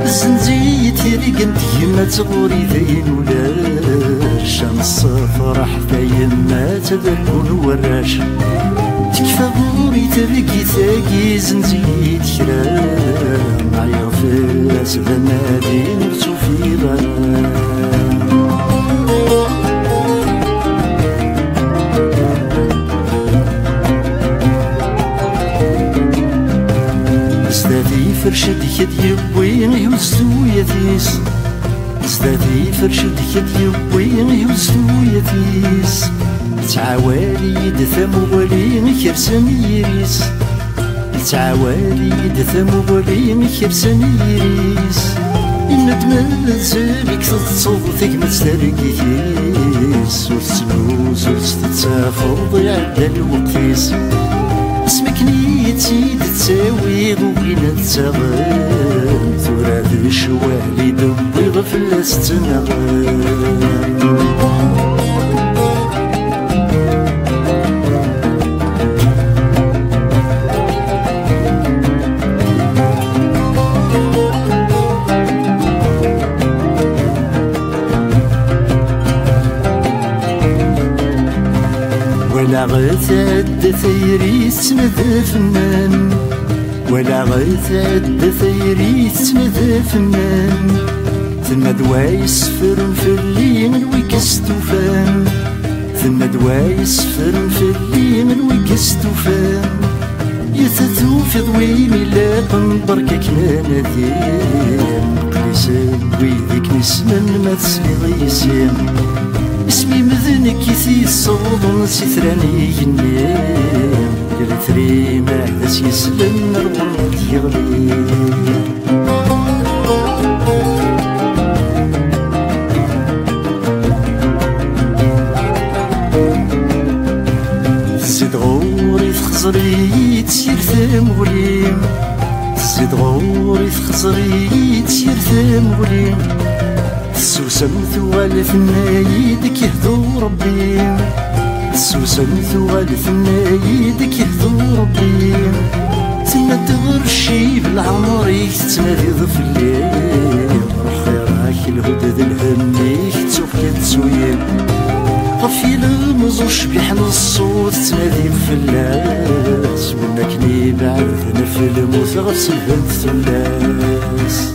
زنزيت ثرقان تيما تغوري ذين ولا شمس فرح ذين ما تذكر وراش تكفى غوري تبكي ثاقي زنزيت كرام معيا فاس بنادي نفسو في غرام زدادي فرشد يد يبوين يوزدو يديس زدادي فرشد يد يبوين يوزدو يديس تعاوالي دثم ولي كرسن يريس تعاوالي دثم ولي كرسن يريس إن تملز بك تتصوب ثقمة ترقيتيس ورتسنوز ورتتسافر يعدى الوقتيس اسمك نيتي تساوي غوين تساغن ثورا ذي الشوالي دبي غفلة ستنغن ولا غتعد ثيريت مذا فنان ولا غتعد ثيريت مذا فنان ثم دوايس فرن في اللي من ويكس توفان ثم دوايس فرن في اللي من ويكس توفان يثثو في ضويمي لا بركك نادين قليسان ويذيك نسمن ما تسمي غيسان اسمي مذنك يثي الصوض ستراني ينام يلثري ما عدس يسلم نربط يغلي زيد غوري تخزري تسير ثموليم زيد غوري تخزري تسير ثموليم سوسمت والف نايدك يهدو ربي سوسمت والف نايدك يهدو ربي تما تغرشي بالعمر يتنادي ضف الليل خيراك الهدى ذي الهميك توفي تسويل غفي المزوش بيحن الصوت تنادي في اللاس منكني بعد في الموت غسل بنت الناس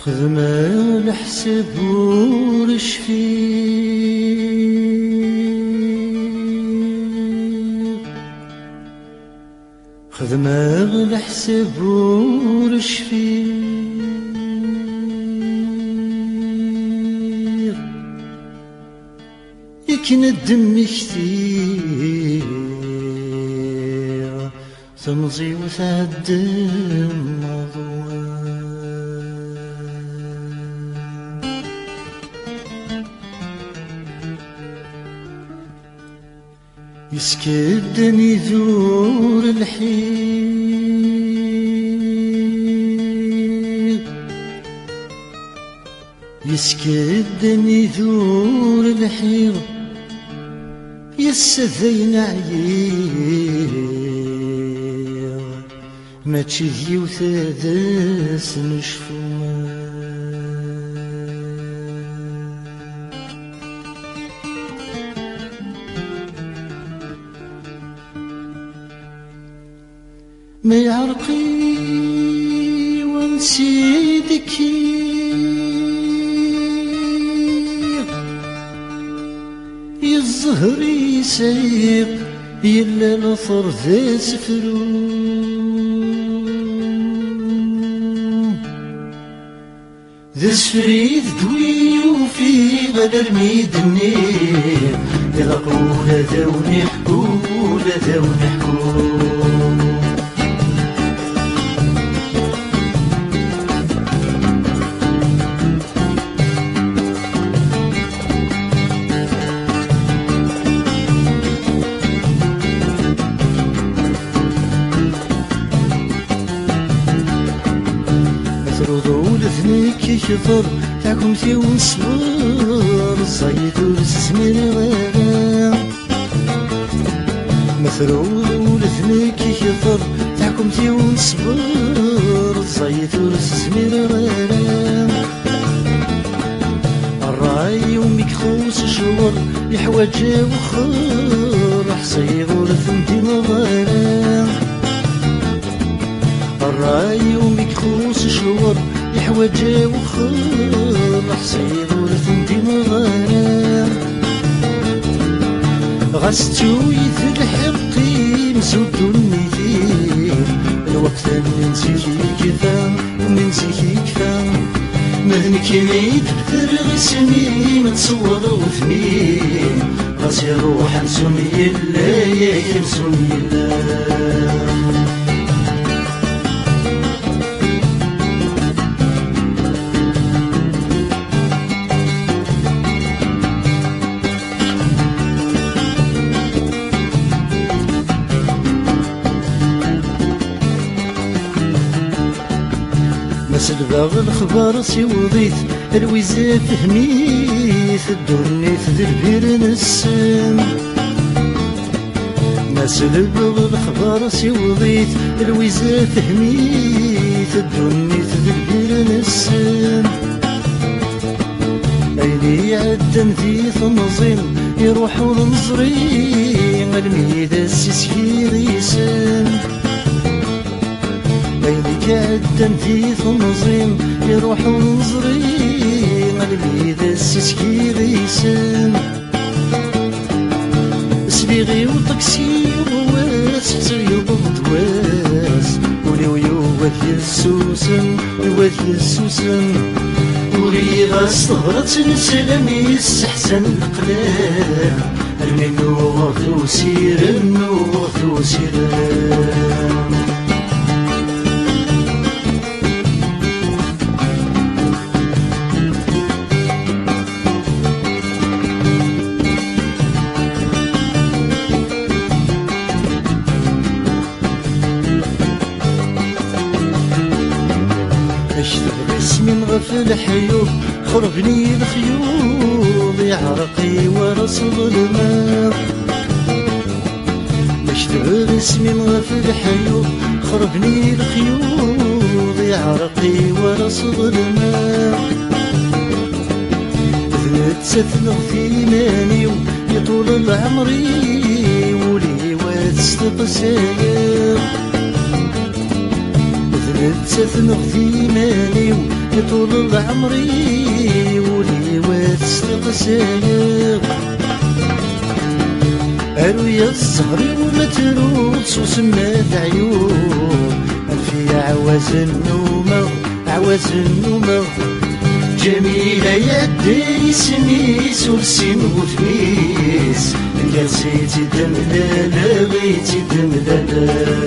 خذ ما الحساب ورشفيق خذ ما الحساب ورشفيق يكن الدم كثير تمضي وتعدم يسكدني ذور الحيط يسكدني ذور الحيط يسذين عيير ما تشذي وثادس نشفو ما يعرقي ونسيدك الزهر يسيق يلا الأثر ذا سفرو ذا سفري ذوي وفي غدا الميدني إذا قول ذا ونحكو ذا ونحكو كثر تاكم في ونصبر الصيد والسمير غير مثروض ولثنيك كثر تاكم في ونصبر الصيد والسمير غير الراي وميك خوس شور يحوج وخر حصيغ ولثنتي غير الراي وميك خوس شور يحوج وخر حصيد ورثنتي مغارم غستو يثل حقي مسود النثير الوقت اللي نسيكي كفا ونسيكي كفا مذنك ميت بثر غسمي متصور وثمي غاسي روح نسمي الله ياك نسمي الله سلباغ الخبار سيوضيت الويزة فهميت الدورنيت ذي البير نسم ما سلباغ الخبار سيوضيت الويزة فهميت الدورنيت ذي البير نسم أيدي عدن في ثمزين يروحوا لنصرين الميدة السيسكي غيسم عدن في ثمزين يروحوا نظرين البيد السسكي غيسن سبيغي وطكسي وواس حسر يضبط واس وليو يوث يسوسن يوث يسوسن ولي غاس ظهرت نسلمي السحسن القلال المنو غاثو سيرن وغاثو سيرن من غفل حيوب خربني الخيوط يعرقي ورص ظلمات مشتغل اسمي من غفل حيوب خربني الخيوط يعرقي ورص ظلمات ثلاثة في ماني يطول العمري ولي واتستقسايا ثلاثة في ماني طول العمري ولي وتستقسم أروي الزهري ومتروس وسمات عيون ألفي عواز النومة عواز النومة جميلة يدي سميس ورسيم وثميس قاسيتي دملالا بيتي دملالا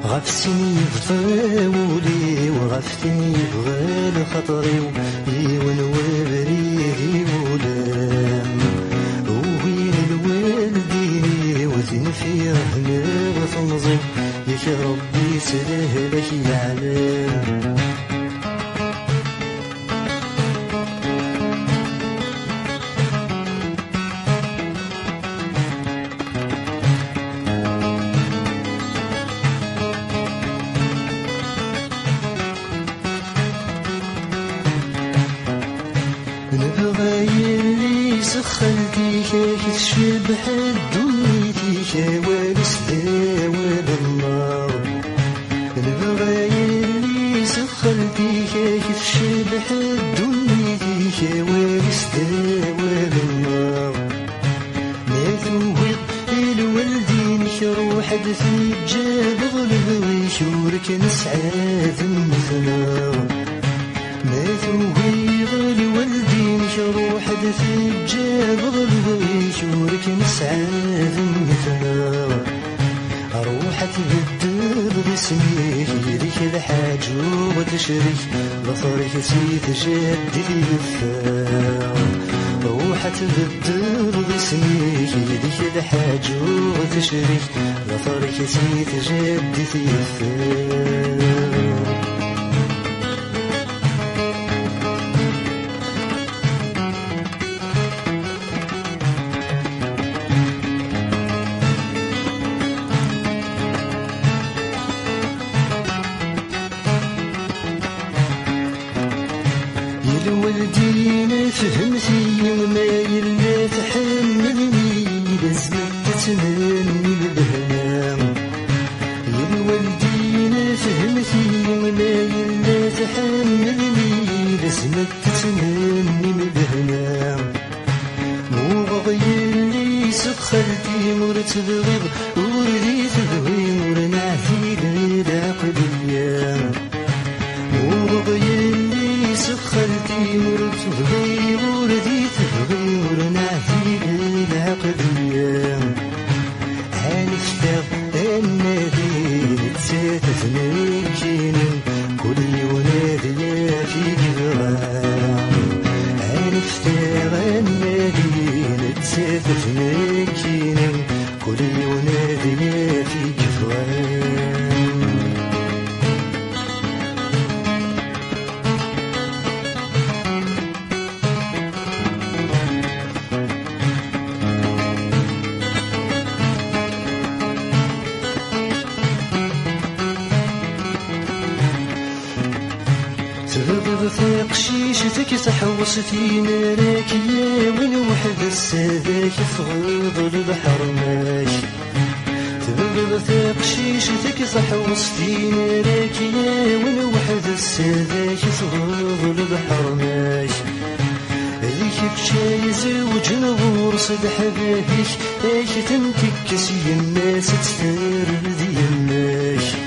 غفتني بغاولي وغفتني بغال خطري ويون وبريدي ولام وين الوالدين وزين في رهنا وتنظيم يا ربي سلهلك العالم نبغايلي سخنتيك كتشبح دنيتيك والسدا والنار نبغايلي سخنتيك كتشبح دنيتيك والسدا والنار ما توهق الوالدين روح في الجاب غلبوي شورك نسعاد مثنار ما توهق الوالدين روح في الجاب غلبوي شورك نسعاد مثنار روح تبدل باسمي يديك الحاج وتشريك بصرك سيد جدي الفار روح تبدل باسمي يديك الحاج وتشريك بصرك سيد جدي الفار الوالدين فهمتي وما يلا تحملني لازمك تتمني البهنام يا الوالدين فهمتي وما يلا تحملني لازمك تتمني البهنام مو غير سخرتي مور تبغيض وردي تبغي مور نعفي العقد الايام مو غير سخرتي ورد تبغي وردي تبغي ورنعفي العقد الايام هانفتغ النادي تساتفني الجنين كل ونادي في جبران هانفتغ النادي تساتفني الجنين كل ونادي في جبران تبغض في قشيشتك تحوص في نارك يا وين وحد السادك تغيض البحر ماشي تبغض في قشيشتك تحوص في نارك يا وين وحد السادك تغيض البحر ماشي هذيك بشاي زوج نغور صد حبابيك ايش تنتكس الناس تستار ذي الماشي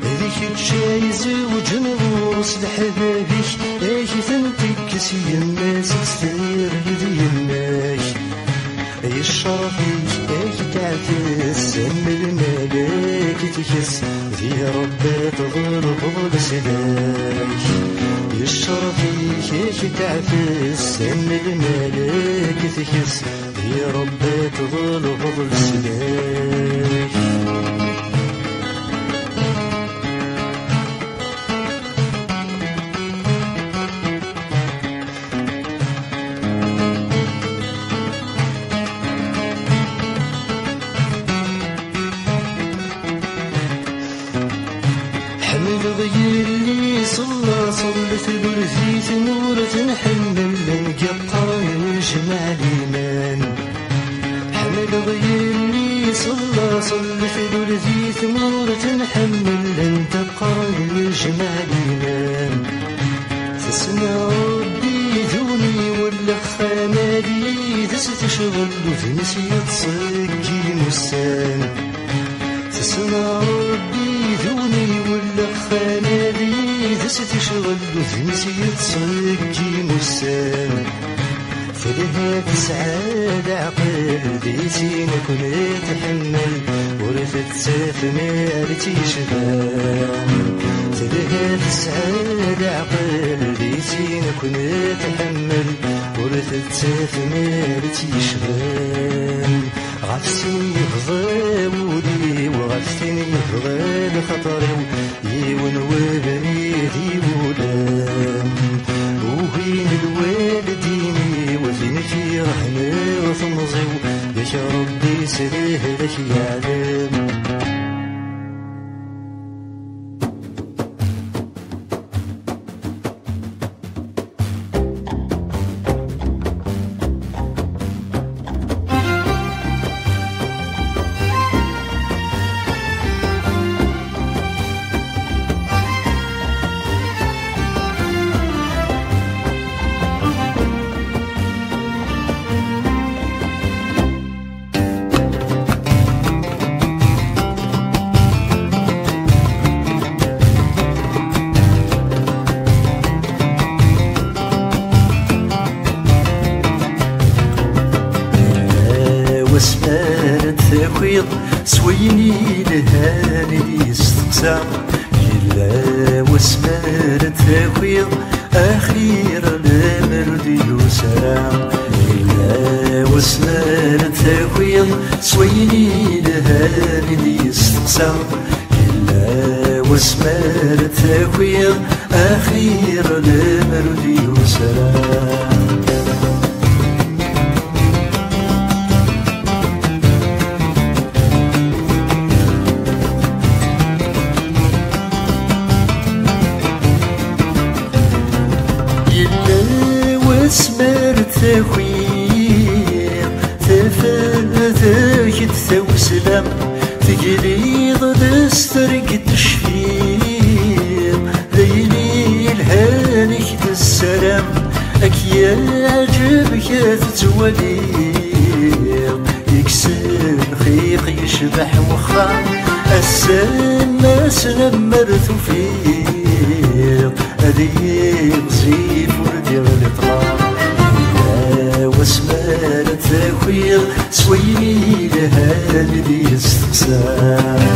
هذيك بشاي زوج نغور صد حبابيك ايش تنتكس الناس تستار ذي الماشي ايش الشرفيك ايش تعفس سم الملاك تكس في ربي تغلب سلاك الشرفيك ايش تعفس سم الملاك تكس في ربي تغلب سلاك غير اللي صلت برزيت نورة نحمل نقطر وجمع الإيمان حمل غير اللي صلت برزيت نورة نحمل نقطر وجمع الإيمان تسمع ربي ذوني ولا خامالي تستشغل وتنسي تصقي مسان تسمع ربي ذوني ولا خانالي تستشغل وتنسي تصقي مسان فلها تسعى عقل بيتين كن تحمل ورثت سيف مالتي شبان فلها تسعى عقل بيتين كن تحمل ورثت سيف مالتي شبان غفتني يفضى ولي وغفتني يفضى لخطري يون وبنيدي ولام وهين الوالديني وفين في رحمة وثمزي يا ربي سلهلك يعلم وسمارت ثاخيض سويني لهاني استقسام إلا وسمارت ثاخيض أخير المردي وسلام إلا وسمارت ثاخيض سويني لهاني استقسام إلا وسمارت ثاخيض أخير المردي وسلام وسمرت ثاخير ثاثاك تثوسلم تقليض دسترق تشفير ليلي الهانك السلام أكيا عجبك تتولير يكسر خيق يشبح وخا السناس نمرت فيه أدير زيف وردي غلطغار وسمارت ثاخير سويني لها اللي استقسام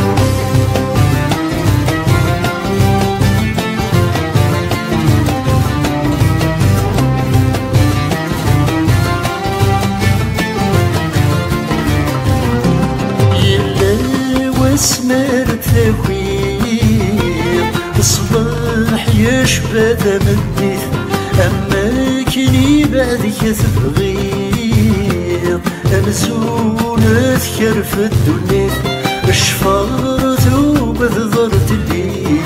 وسمارت ثاخير الصباح يشبه تمنيت أما كني بعدك تبغير أمزون أذكر في الدنيا اشفرت وبذرت الليل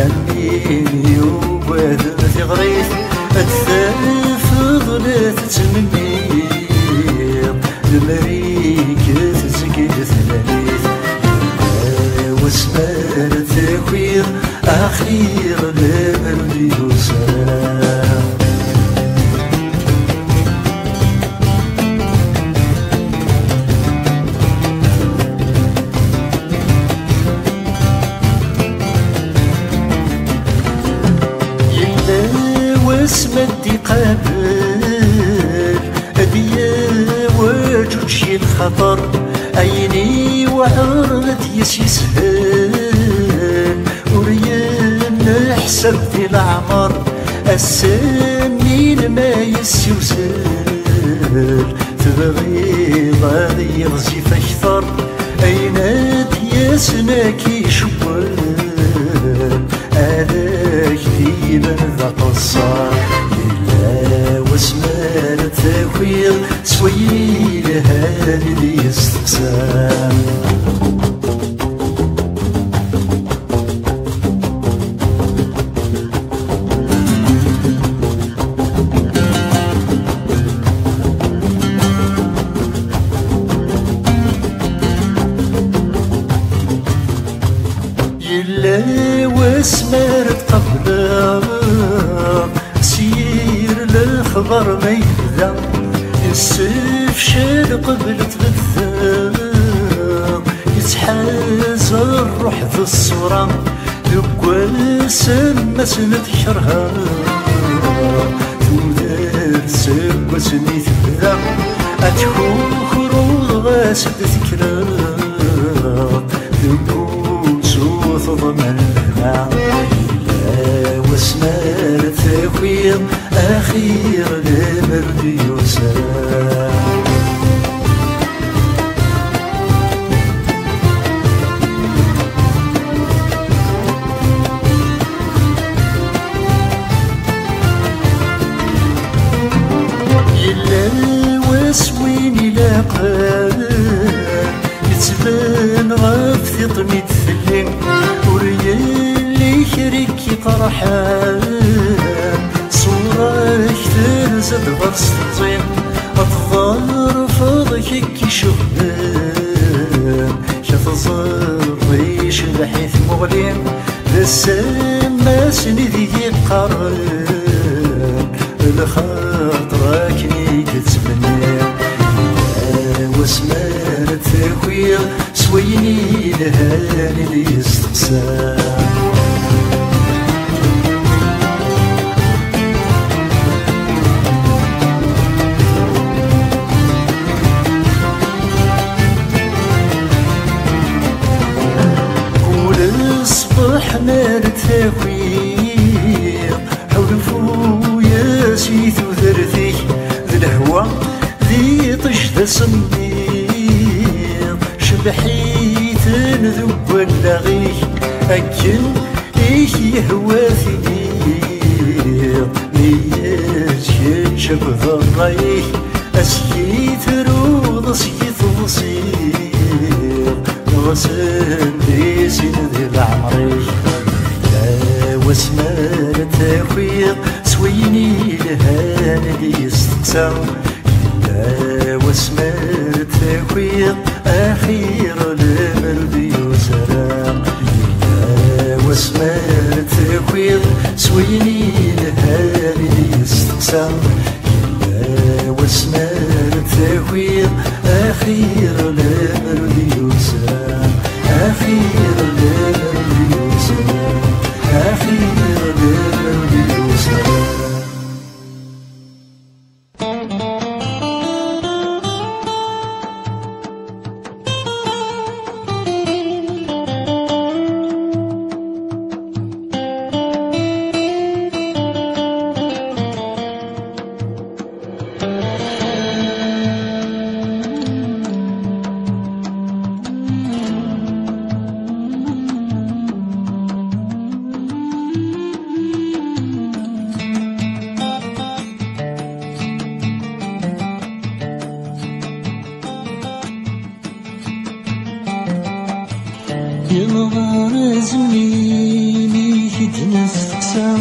أميني وبذرت غريت الثافض لا تتمنير المريكة تزقل ثلاث وسمارت ثاخير أخير لمردي وسلام يلا واسمدي قابل أديا يسهل وريان حسب في العمر السنين ما يسيوسل تبغي غادي يغزيف أكثر أين ياسناك يشول هذاك ديما ذا قصة إلا واسمان التاويل سويل هذا اللي يستقسام واسمر قبل سير للخبر ما يبدا يسف شاد قبل تبثر يتحاز الروح ذو الصورة لقوال سما سنتكرها تودر سوا سني تبدا أتكون خروض غاسد تكرار تضمن لنا إلا واسمار التاويل أخير لمرد يسار إلا واسوين لاقان يتبان غاف ثطمي تثلين وريالي شريك يطرحان صورة ترزد غرس الطين الظهر فضك كيشبان شتظهر ريش لحيث مغلين للسما سندي قران لخاطرك يتمنى واسمان التاويل سويني لهاني اللي يستقسام قول الصبح نار التاويل حول فويا سيث وذرثي ذي الهوى ذي طشت صمير شبحيت نذوب النغيك أكل إيش يهوى ثقير ليش يشبه الريح أسيت روض سيت وصير غسل ليسين ذي العمريك لا واسمان التاويل سويني لهان اللي يستقسم واسمار التاويل أخير لمرد يسرى واسمار التاويل سويني لهاني يستقسم واسمار التاويل أخير لمرد يسرى أخير لمرد يسرى أخير لمرد يسرى يمغار زميني كدنستقسى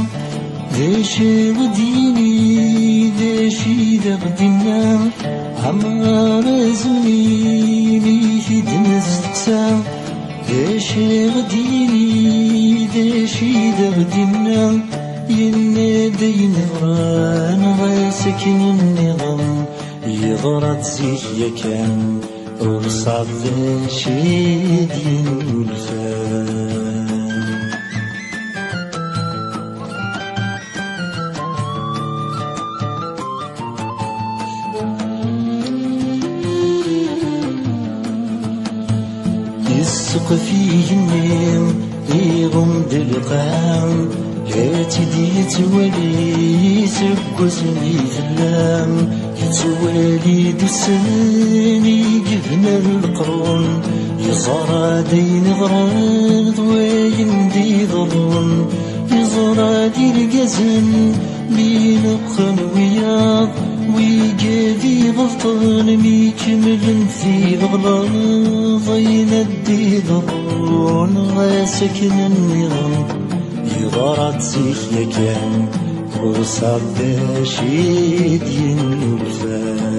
داشي غديني داشي دغدنا عمغار زميني كدنستقسى داشي غديني داشي دغدنا ينادي نغران غاسكن النظام يغرد زيك كان وصعب شيدين والفان فيه النيم يغمض القاع لا تدي يتولي سقسني ظلام يتوالي دساني جبنا القرون يزرع دين غراض ويندي ظلون يزرع دي الجزن بين الخنويات ويجابي غلطان ميكمل في الغلاظ يندي ظلون غاسكن النظام يغرد سيخ يكان وصاب داشيد ينولفان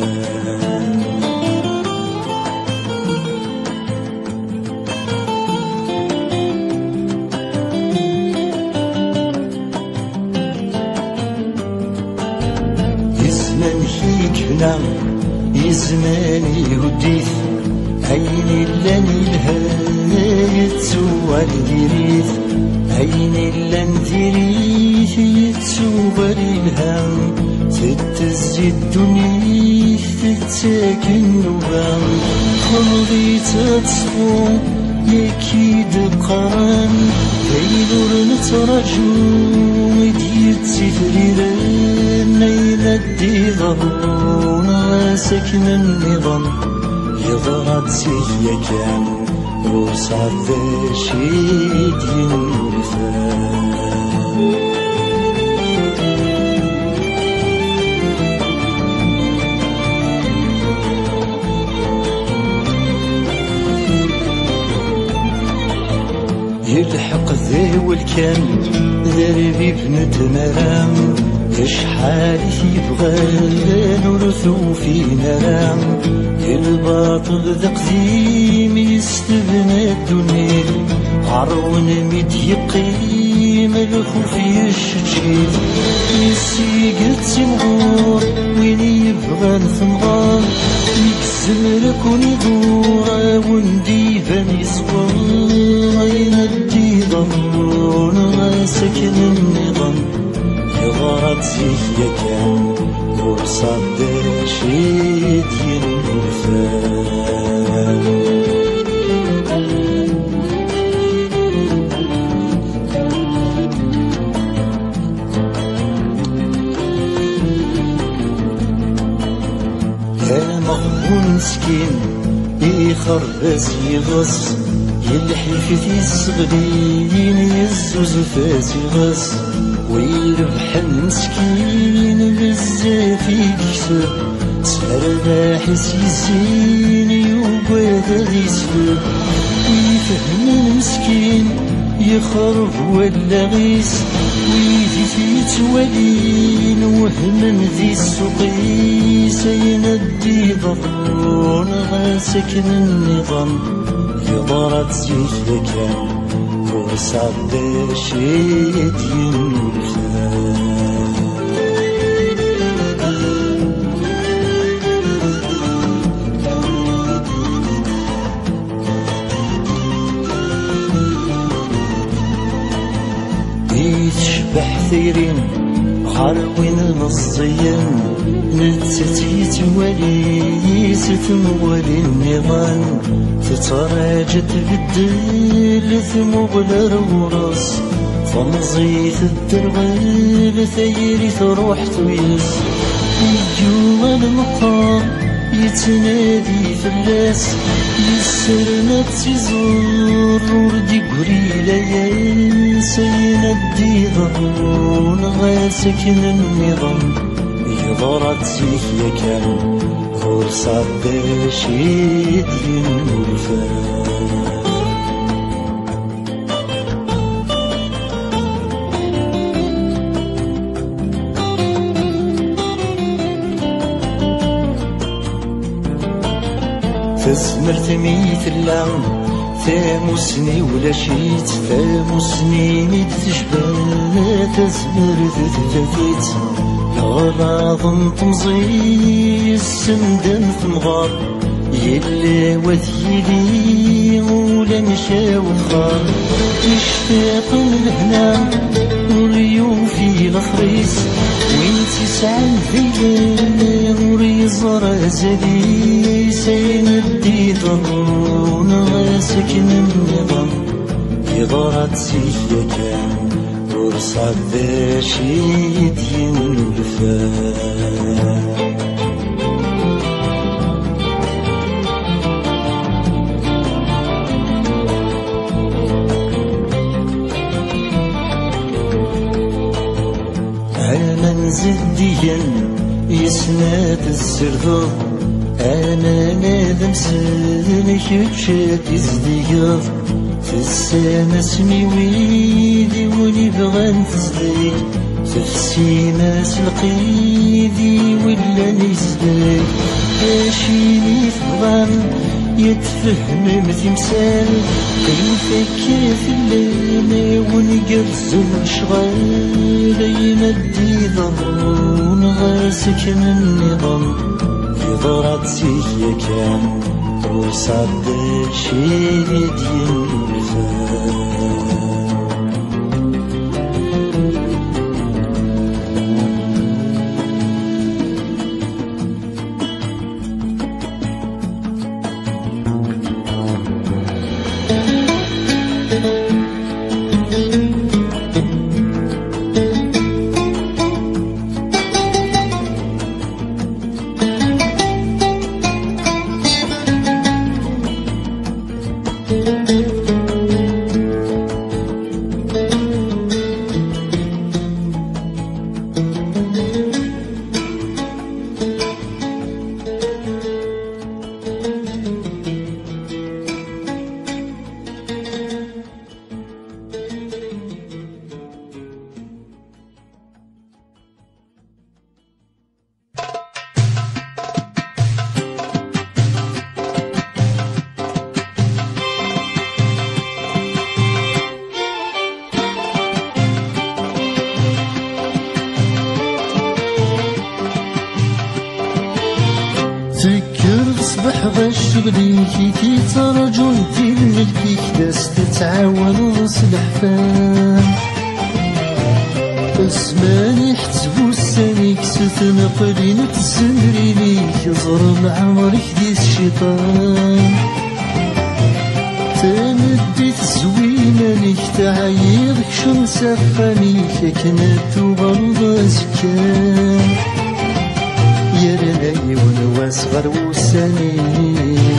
يزمن حيكنا يزمن يهديث عيني لاني الهاية سوى الجريث عيني لندري يتسوبر الهم تتزي الدنيا تتساكن نوبان خلطي تتصفو يكيد القران كيدور نترجو يديت سفريران نيندي ظهرون سكن النظام يضرد سيخ يكان وصار شيد ينولفان يلحق ذي والكامل ذربي بنت مرام شحال يبغى نورثو في مرام الباطل ذا قديم يستبنى الدنيا عرون ميد يقيم الخوف يشجيد يسيقت سمغور وين يبغى نثمغار يكزم لكون يدور وندي فاني صغار يندي ضمون سكن النظام يغرد زيك يكان وصاد شيد ينولفان يا مغبون مسكين يخربس يغص يلحف في الصغرين يزوز فاس يغص ويربح المسكين بزاف يكسب سهر حس يزين يوباد يسبب ويفهم المسكين يخرب ولا غيس ويدي يتولين وهم ذي السقيس يندي ضرون غاسكن النظام يضرب زيك يكان وصاد شيد ينولفان يتشبح ثيرين عروين المصيين نتت يتولي ستمولي النظام تتراجت بالدل ثمغل الورس فمزيت الدرغل ثيري تروح تويس يجوم المقام يتنادي في اللاس يسرنا تزور وردي قريلة سيندي ضرون غاسكن النظام يضرد سيك يكان وصاد شيد ينولفان تسمرت ميت اللعن ثاموسني ولا شيت ثاموسني ميت تشبه تسمرت تفتيت غلاظ تمزي السندن ثمغار يلي وثيلي ولا مشى وخار مشتاق للهنا وريوفي الخريس وانتي سعد فيا وريزر زلي سيندي ضرون سكن النظام يضرت سيكا ورصاد ذا شيد ينلفا زديا يسناد السرض أنا نادم سنك بشات يزديق في السنة اسمي ويدي ولي بغان تزديق في السيمة سلقيدي ولا نزديق هاشيني في ظن يتفهم بتمثال يفكر في الليل ونقرز الأشغال يمدي ضرون غير سكن النظام يضرب سيكا كان وصاد شيد ينفع شغليكي كي ترجو دير ملكيك داس تتعاون صلحفان اسماني حتبو السانيك ستنقلين تسمرينيك ظلم عمرك ديس الشيطان تمديت زوينانيك تعايرك شمس فانيك كنت وغلظ زكان يا رناي ونواس غير وسانيك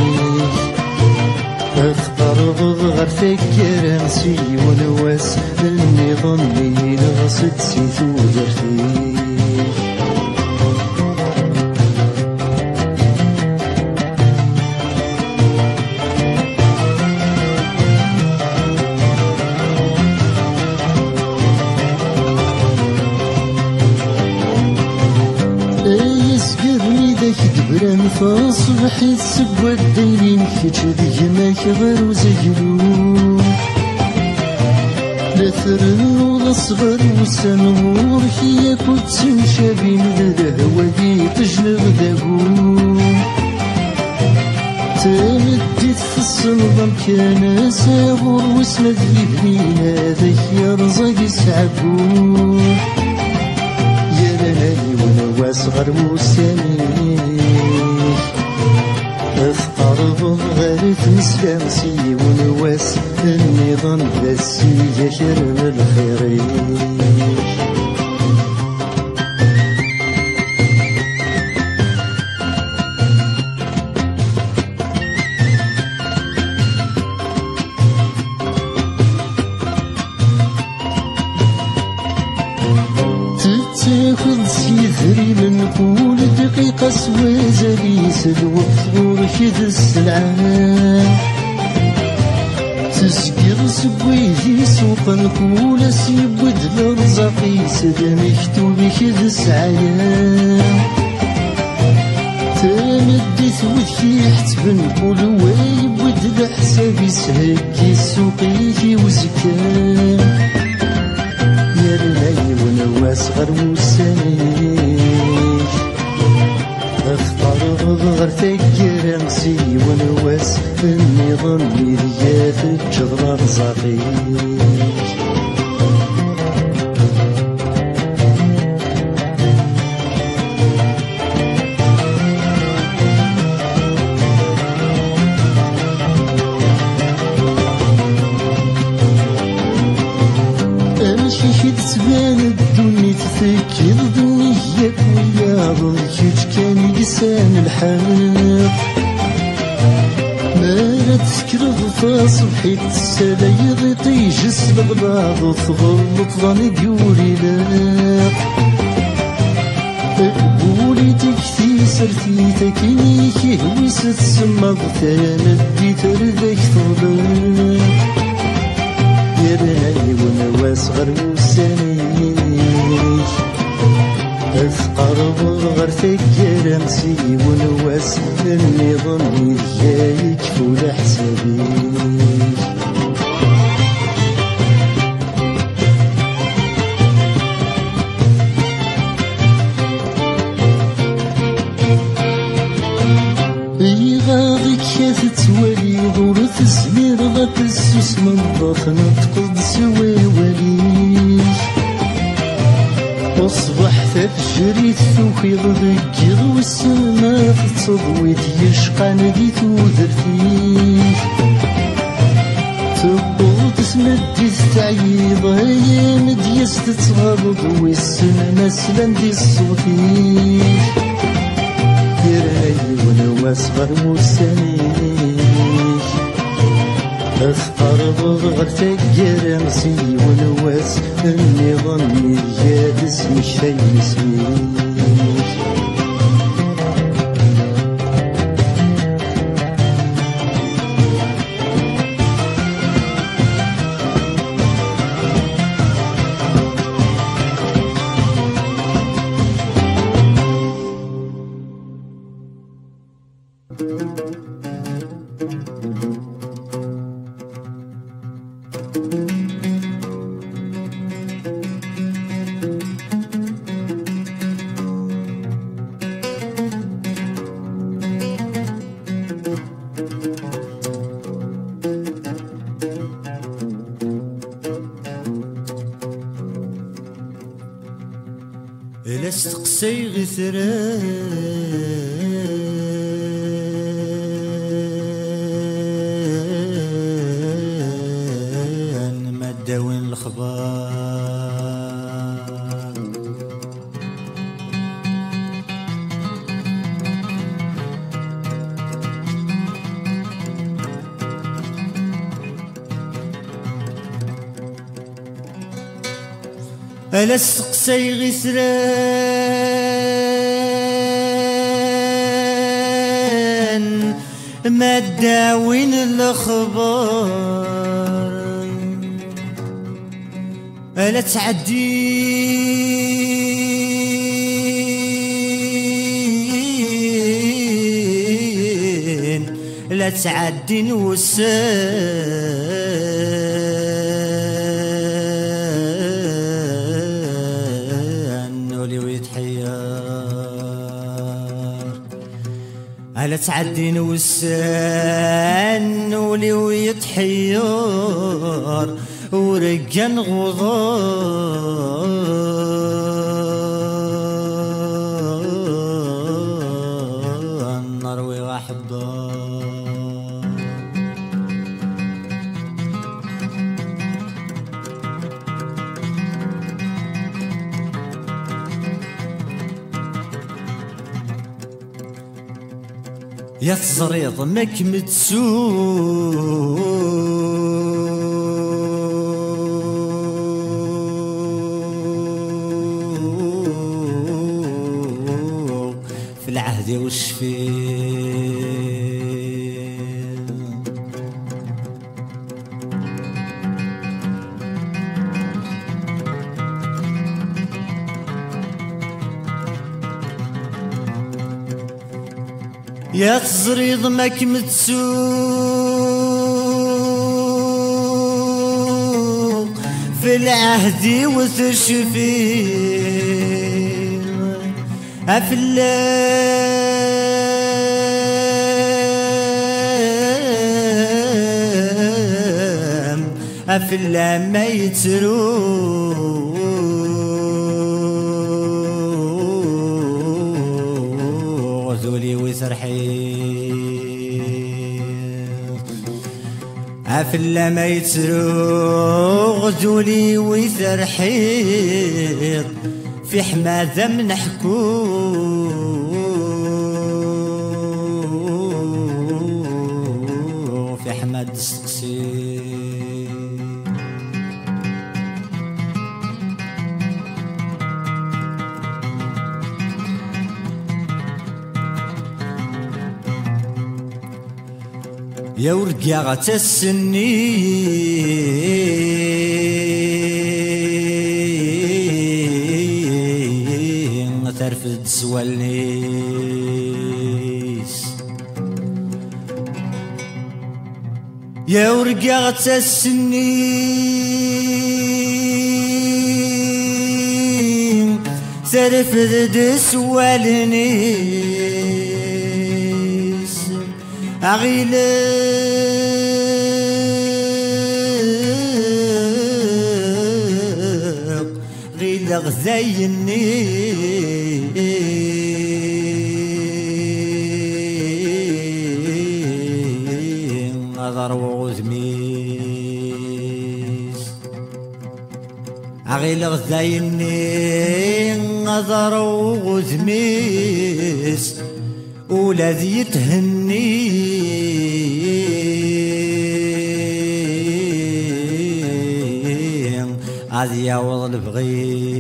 اخترض غير فكر امسي ونواس اني ظني نغصد سيثو درتيك دبران فاصبحي تسوى الدينين كيتش ديماك غير وزيلو لا ثرن ولا صغر وسنور هي كنت شابين الهوى دي تجنب داقو تمديت في الصنظم كان ساغر واسمد يبنين هذاك يا رزاق يسعبو يا لناني ونواس غير وسانيك افترض غير تمسلامسي ونواس النظام داسي يا كرم الخيرين تاخذ سيثري من كل دقيقة سوازاليس الوقت وركد السلعان تسكر سبويدي سوق نقول سيبود لرزقي سدا مكتوب كد السعيان تمديت وذكي حتبن كل ويبود لحسابي سهكي سوقي في وزكان يا رناي ونواس غير وسانيك افترض غير فكر امسي ونواس النظام ميديات الجبر رزاقيك كيد تبان الدنيا تفكر دنياك وياض كيج كان لسان الحال ما تسكرض فاصبحي تسالى يغطي جسد البعض وتغلط ظني قولي لا قولي تكفي سرتيتك نيكي هويس تسمى بثانا بديت ردك تغلط يراي ونواس غير موسانيك أثقرب غير تكير أمسي ونواس النظام ديالك فول حسابيك تتولي غور تسمير غتسوس من ضفنا تقض سوي وليك وصبح تفجري تثوخي ضدك والسما تتصضوي يشقان دي تودر فيك تبغض تسمدي تعيض يا مديس تتغضض والسما سلام دي الصوتيك يراي ونواس غير موسانيك أثقرب غير تقير أمسي ونواس النظام ديال اسمي شي نسميك إلا استقسي غثران ما تداوين الخبار ألا استقسي غثران ما تداوين الأخبار ألا تعدين لا تعدين على تعدين وسان ولي ويتحير ورقان غضان نروي وحبان يا تزريض ماك متسوق في العهد والشفير يا تزريض ماك متسوق في العهد والتشفير أفلام ما يتروق ذولي ويسرحيق أفلام ما يتروق غزولي ويثرحيط في حماذة من حكو في حماد السقسي يا ورقيا غتسني ترفد سوالنيس يا ورقيا غتسني ترفد سوالنيس غيلق زيني نظر وغزميس غيلق زيني نظر وغزميس ولذي يتهني غادي يعوض البغيس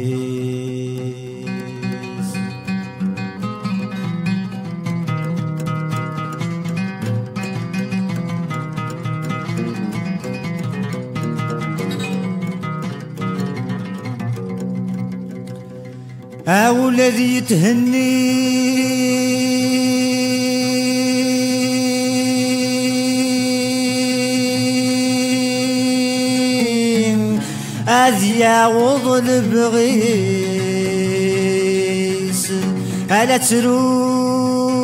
ولذي يتهني يعوض البغيس ألا تروق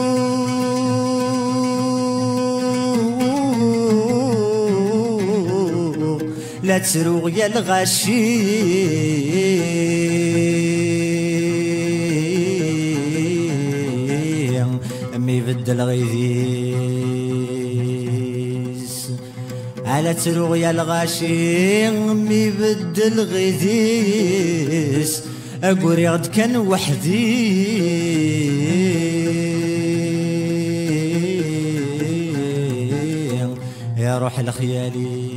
لا تروق يا الغشي أمي بدل غيثيس على تروغ يا الغاشي امي بدل غيثيس اقوري غد كان وحدي يا روح الخيالي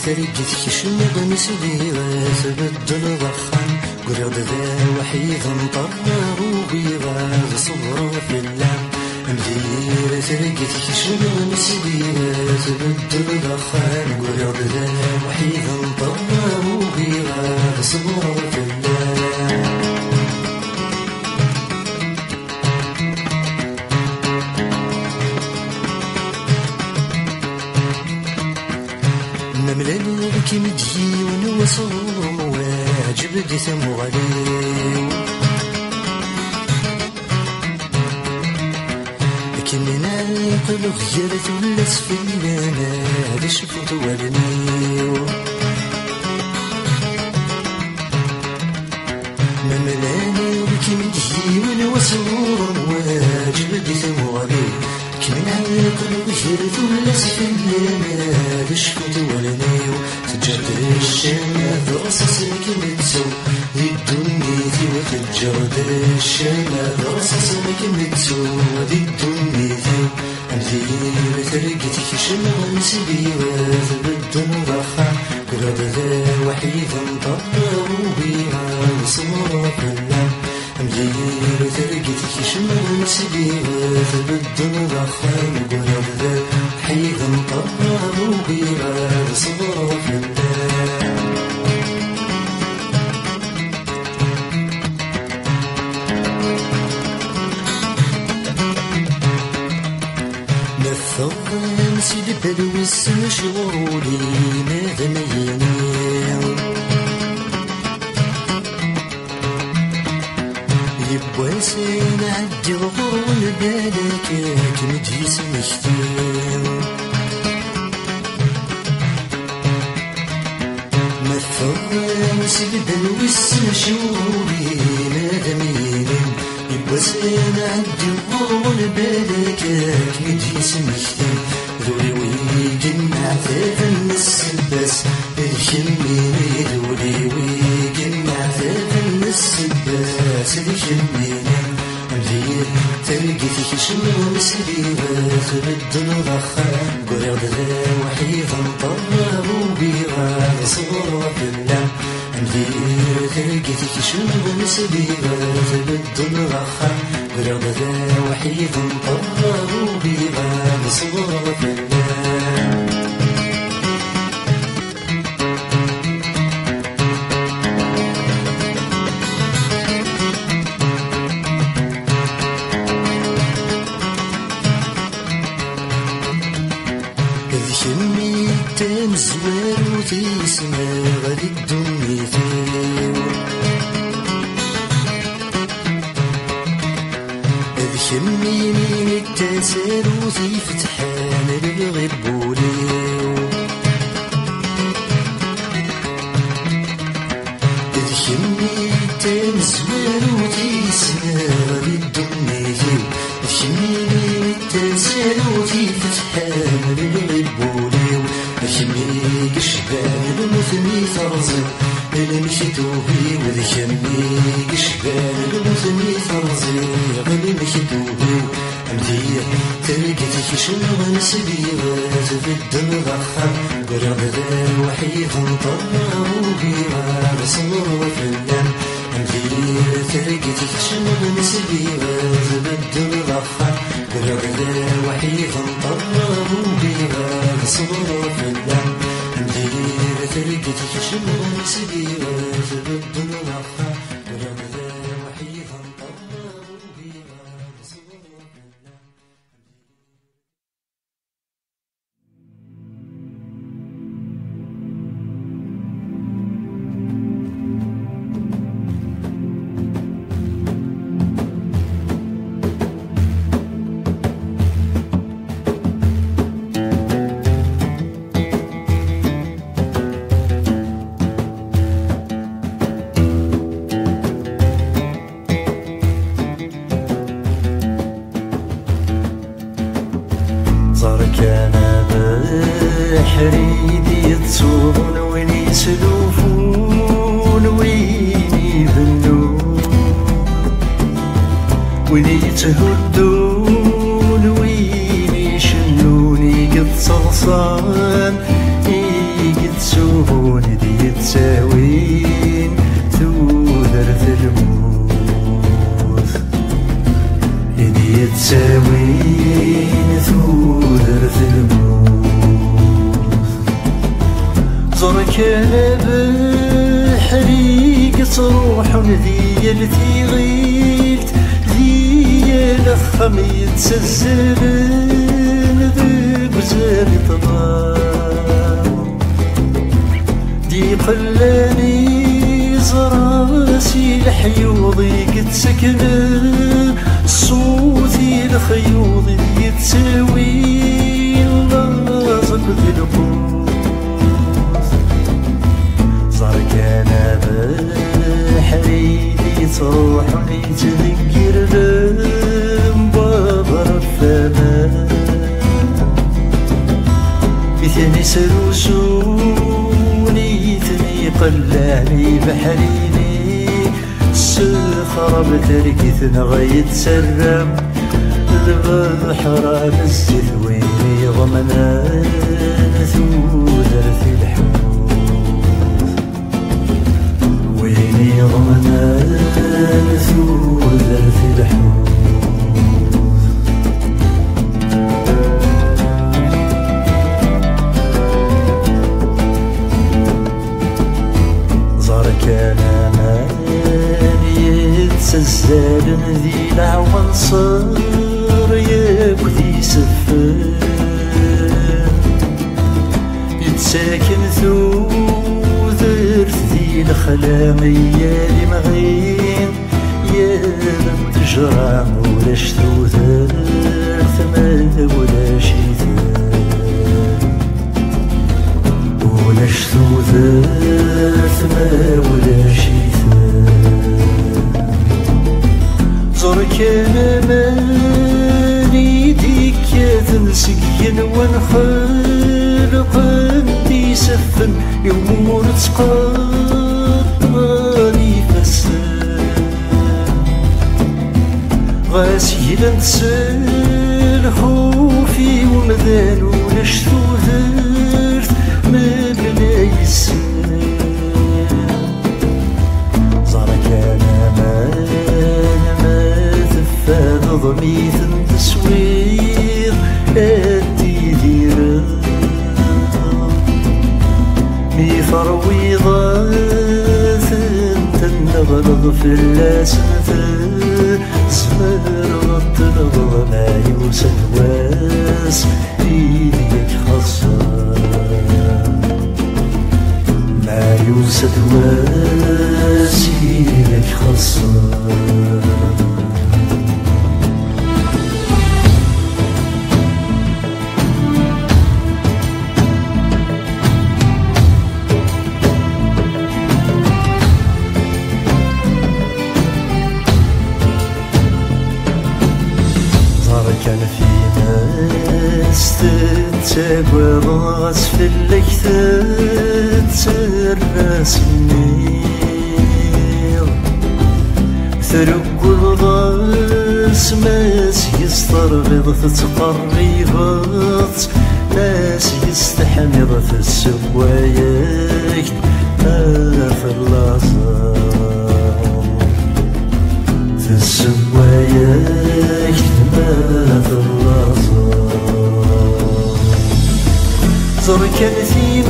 ترقت كشمة بنسديرة تبدل ضخم قريض ذا وحيد مطرر وبيضاغ صبر في اللام مديرة ترقت كشمة بنسديرة تبدل ضخم قريض ذا وحيد مطرر وبيضاغ صبر في اللام مملاني بك مدي ونوصل مواجب دي ثمغالي كننا نقلو خيالة ولا سفلنا هذا شفت والنيو مملاني بك مدي ونوصل مواجب دي ثمغالي كنا نقلو خيالة ولا سفلنا هذا شفت والنيو تجرد الشمال رصاصك متسو ذي الدنيا وتجرد الشمال رصاصك متسو ذي الدنيا أمثيلي بترقتك شمال سبيوة بدن ضخا قرب ذا وحيدا مطرر بيها وصورة كلها أمثيلي بترقتك مسبي تبدل ضخم قرب حيث مطر وبيغاد صبر فلان نفضل سيد بلوس مشغولي ماذا ميني يبواسين عدي الغرون بالك كمجيس مشتين مثل سيد بلوس مشغولي ماذا ميني يبواسين عدي الغرون بالك كمجيس مشتين ذولي ويجن عذاب السباس الشميني ذولي ويجن عذاب السباس الشميني مليل تلقيتك شنو مسليبة تبدل ضخام قرد ذا وحيد مطر وبيغاد صغر بالله مليل تلقيتك شنو مسليبة تبدل ضخام قرد ذا وحيد مطر وبيغاد صغر بالله شمي تمزوار وتسمى غادي الدنيا فيه شمي من التسار وتفتحان للغبولي شمي تمزوار وتسمى غادي الدنيا فيه شمي من التسار وتفتحان للغبولي شمي قشبان المثني فرزن المشتوهي وذشمي قشبان المثني فرزن المشتوهي أمدية تلقيتك شنو نسبيغة تبدل ضخم قرب ذا وحيد مطر وبيغاد صبر وفلان أمدية تلقيتك شنو نسبيغة تبدل ضخم قرب ذا وحيد مطر وبيغاد صبر وفلان أمدية تلقيتك شنو نسبيغة تبدل ضخم قرب ذا وحيد مطر وبيغاد صبر وفلان كان بحريدي يتصون وين يسلوفون وين يذنون وين يتهدون وين يشنون يقد صغصان يقد سهون دي يتساوين تودر في الموت يدي يتساوين تودر في الموت زرك انا بحريق تروح ذي التي غيلت ذي الخم يتسلسلن ذي بزار طباب دي قلاني زراسي الحيوضي قد سكنه صوتي الخيوط يتساوي لازق ذي القوس صار كان بحريدي تروح يتذكر بابر الفمان بثاني سروسوني ثني قلاني بحريني سخرب تركتنا غيتسرم البحر نزت ويني ضمنان ثودر في الحوت ويني ضمنان ثودر في الحوت صار ياكل يسفر يتساكن ثوثرت ذي الخلامية لمغين يا من تجرع ولاش ثوثرت ما ولاش يثار ولاش ثوثرت ما ولاش يثار زرك انا مالي ديك يا تنسقين ونخلق عندي سفن يوم تقطراني فسان غاسيلا تسلحو في ومذان ولاش ثوثرت ما بلا يسان زارك انا ما تفاد ضميث تسوير ادي ديرا ميثر ويضاث تنغلظ في اللاسنة زمر غطلغ ما يوسن واس إيديك خصار ما يوسن واس إيديك خصار كان في ناس تتساقى راس في الليثات سرس منير ثرق الراس ماس يسترغض تتقريبات ناس يستحمض في السوايات ما في اللازار في السوايات ما في اللازار زركان في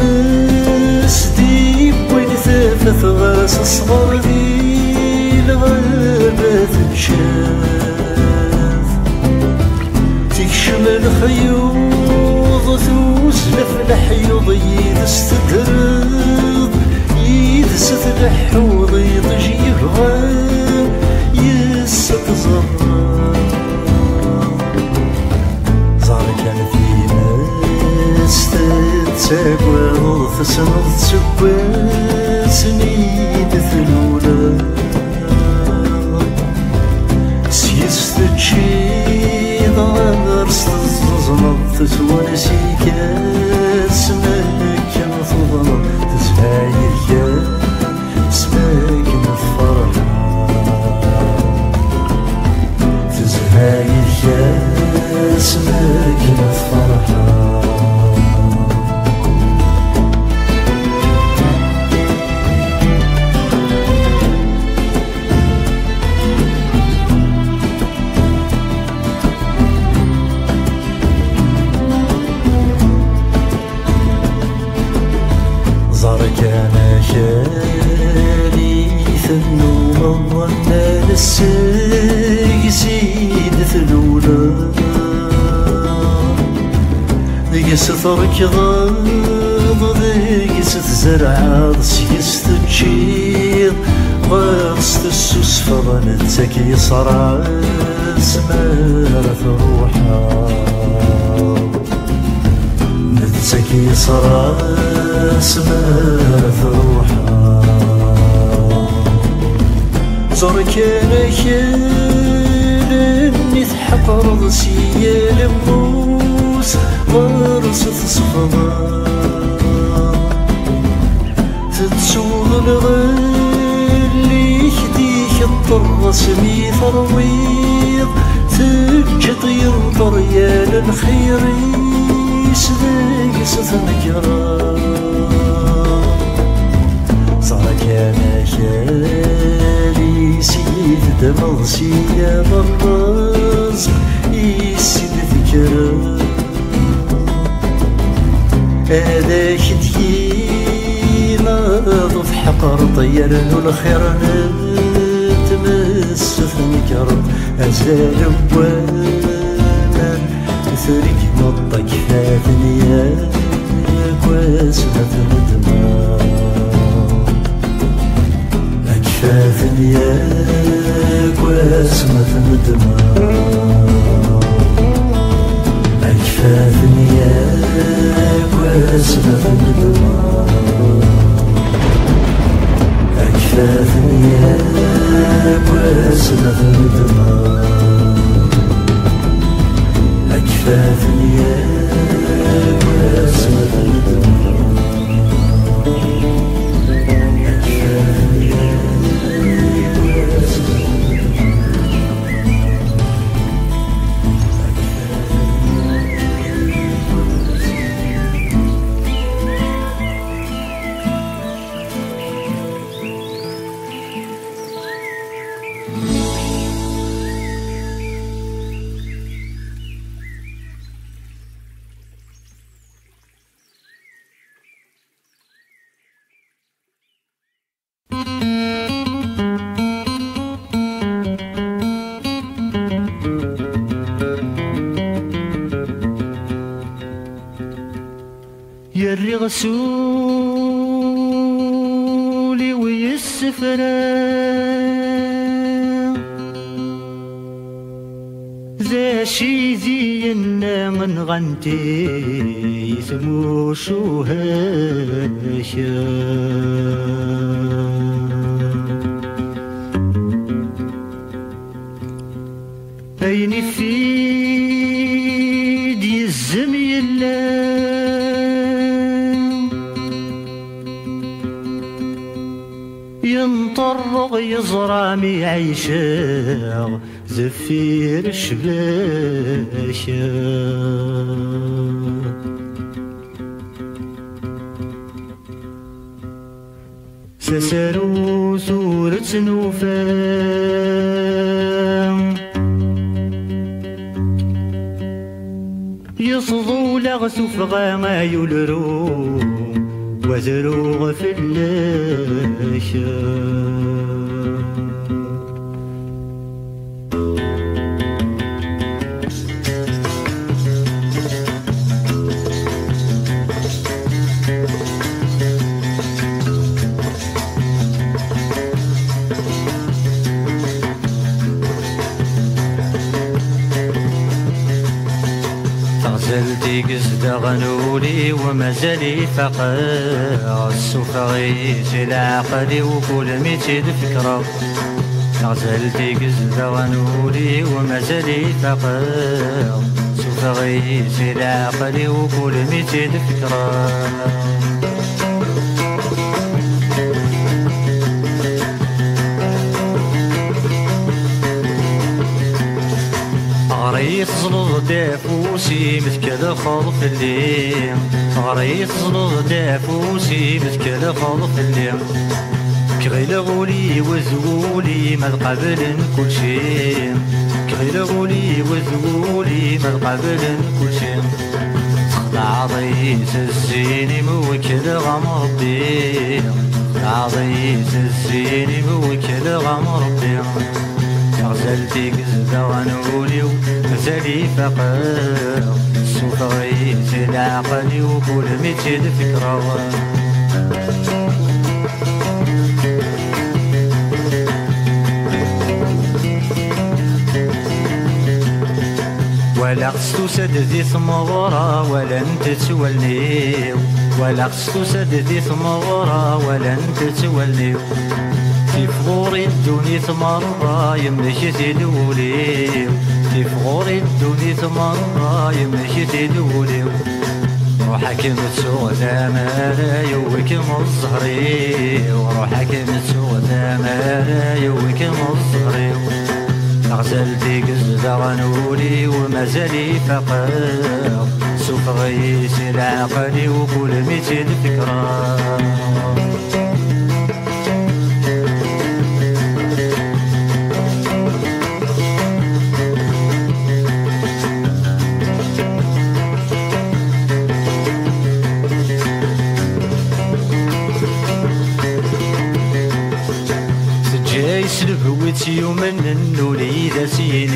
مسديب وين ثافث غاس الصغر ذي الغابة تنشاف تكشم الخيوط توسلف الحيوض يدس تدرض يدس الحوض يضجي يبغى يستزرر زار كان في ناس تتساقى ضغط سنض سكوى سنيد ثلولا سيست تشي ضغرس تزنض تتوانسي كاس ماكن تضنض تزهاير كاس ماكن الفرحة تزهاير كاس ماكن الفرحة كان خالي ثنوما وانا السيد ثلولا ذيس ثرك ضاض ذيس تزرع ضسيس تجيض غاص تسوس فضنتك يصرع سمارة روحها نتك يصرع سمارة روحها زركان خيالني تحقر ضسيا لموس غرس تصفضا تتسوض الغالي خديك الطرس مي ثرويض تجد ينطر يا للخيريس ذاك ستنكرا زركان خيالي سيد دمغسي يا بالراز يسيد ذكرى هذاك ديما ضف حقر طير الخير تمس ثنكر أزال وانا ثريك نطة كفافني ياك واسمة مدمار أكفافني ياك واسمة مدمار أكفافني ياك واسمة مدمار أكفافني ياك واسمة مدمار أكفافني ياك واسمة مدمار أكفافني ياك واسمة يا الرسولي ويسفرا ذا شي زينا من غنتي يسمو شو هاشا أيني في دي الزمي الله ينطرق يزرامي عيشا زفير شباشا سسرو سورة نوفا يصدو لغسوف غاما يلرو وزروغ في اللاشا زلتي قصد غنولي ومازالي فقر السفغيس العقلي وكل ميتي الفكرة غزلتي قصد غنولي ومازالي فقر السفغيس العقلي وكل ميتي الفكرة غريت زلط دافوسي مثكل خلف الليل غريت زلط دافوسي مثكل خلف الليل كغيل غولي وزولي ما قبل كل شيء كغيل غولي وزولي ما قبل كل شيء عضيت الزيني موكل غمر ربي عضيت الزيني موكل غمر ربي غزلتي قزد غنولي ومازالي فقر السفغيس العقلي وكل ميتي الفكرة ولا خصو سددي ثمورة ولا انت تولنيو ولا خصو سددي ثمورة ولا انت تولنيو في فغوري الدوني ثمرة يمشي تدولي في فغوري الدوني ثمرة يمشي تدولي روحك متسوق ثمارة يوك مصهري وروحك متسوق ثمارة يوك مصهري غزلتي قزد غنولي ومازالي فقر سفغيس العقلي وكل ميتي الفكرة سلبوت يومن النولي ذا سيني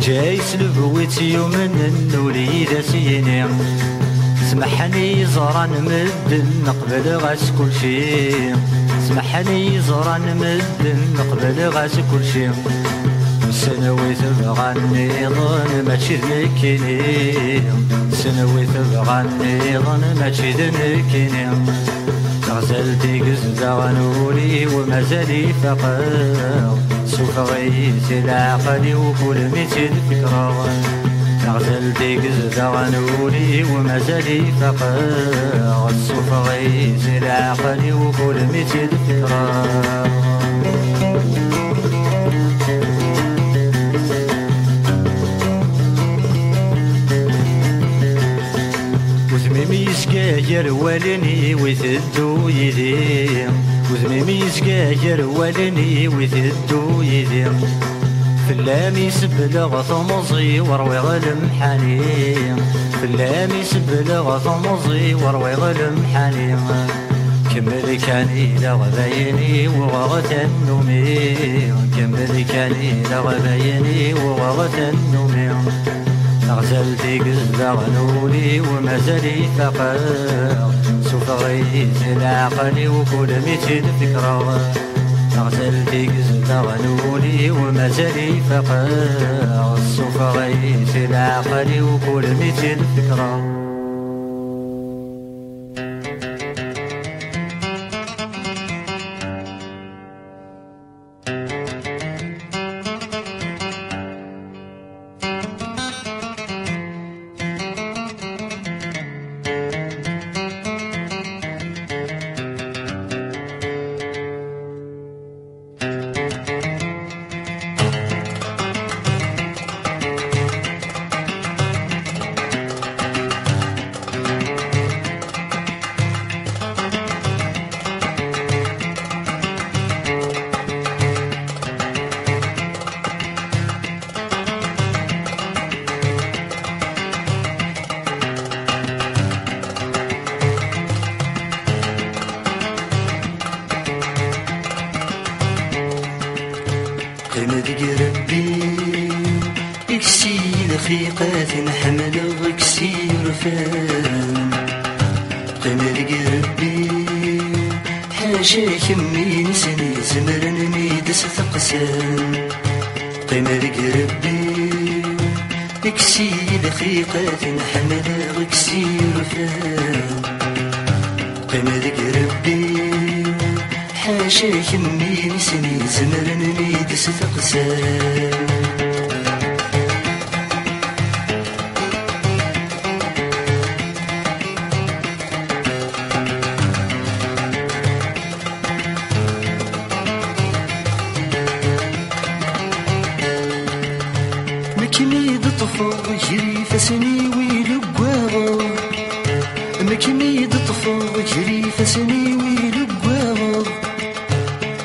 جاي سلبويت يومن النولي ذا سيني سمحني زران مدن نقبل غاس كل شي سمحني زران مدن نقبل غاس كل شي سنوي تبغى النظام ماشي ذنكيني سنوي تبغى النظام ماشي ذنكيني غزل تيقز دغنولي ومازالي فقر سوف غيث العقل وكل مثل فكرة غزل تيقز دغنولي ومازالي فقر سوف غيث العقل وكل مثل فكرة وزميمي يسقاير والني ويثدو يدي وزميمي يسقاير والني ويثدو يدي فلام يسبلغ ثمزي وروي غلم حنين فلام يسبلغ ثمزي وروي غلم حنين كمل كان إلى غبايني وغغت النومي كمل كان إلى غبايني وغغت النومي غزل تيقز دغنولي ومازالي فقر سوف غيث العقل وكل مثل فكرة غزل تيقز دغنولي ومازالي فقر سوف غيث العقل وكل مثل فكرة قمد ربي اكسي دقيقات نحمل غكسي رفان قمد ربي حاشا كمي نسني زمرن ميدس ثقسان قمد ربي اكسي دقيقات نحمل غكسي رفان قمد ربي حاشا كمي نسني زمرن ميدس ثقسان مكميد طفل جري فسني ويلقواغ مكميد طفل جري فسني ويلقواغ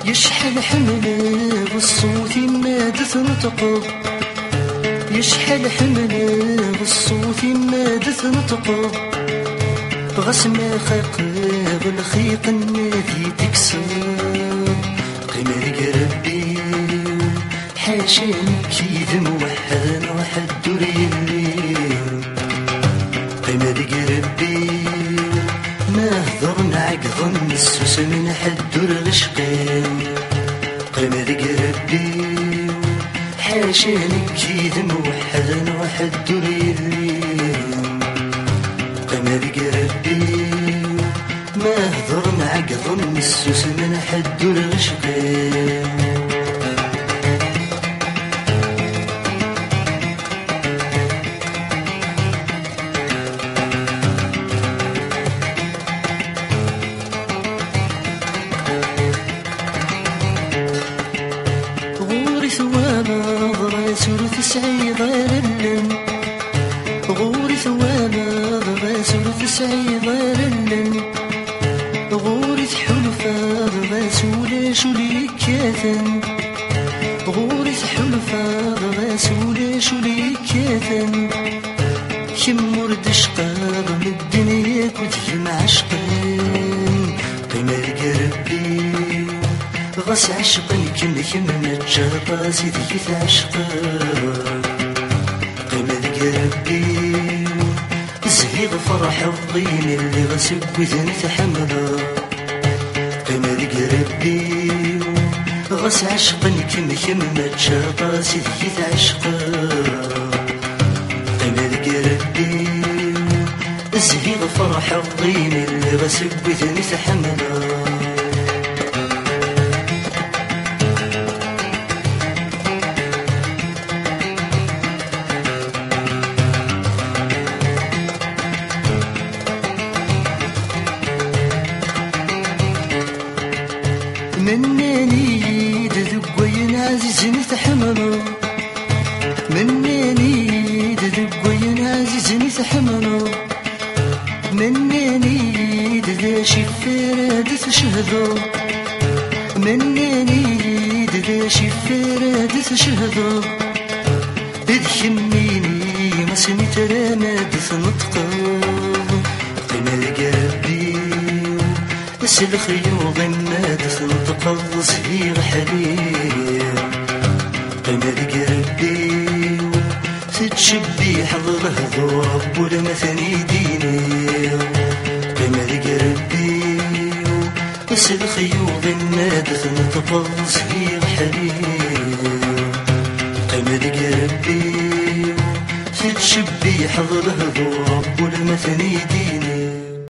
يشحل حمله بالصوت مادث نطق يشحل حمله بالصوت مادث نطق غسمة خلق بالخيط النادي تكسر قمر ربي حاشا كيد موحد واحد دوري الليل قمر ربي ما هضرنا عقض السوس من حد الغشقين قمر ربي حاشا نكيد موحد واحد دوري الليل قمر ربي ما هضرنا عقض السوس من حد الغشقين تسعي ظللن غوري ثوابا ضباسر تسعي ظللن غوري حلفا ضباسولي شليكاثن غوري حلفا ضباسولي شليكاثن كم ورد شقاغ من الدنيا كنت معشقين قمر ربي غاس عشقا كم نتجرى سيدي عشقا فرح الضين اللي غسق وذن تحمله قمر ربي غس عشقا كم ما تشاطا سيدي عشقا قمر ربي زهيغ فرح الضين اللي غسق وذن تحمله مناني دذقوين عزيز نتحمله مناني دذقوين عزيز نتحمله مناني دذا شفير تشهدو مناني دذا شفير تشهدو بذكميني ما سنت رامد نطقه قمر قلبي بس الخيوط ما تنطق صغير حليل قمر قلبي تتشبي حضره ضرب ولا مثني ديني قمر قلبي بس الخيوط ما تنطق صغير حليل قمر قلبي تتشبي حضره ضرب ولا مثني ديني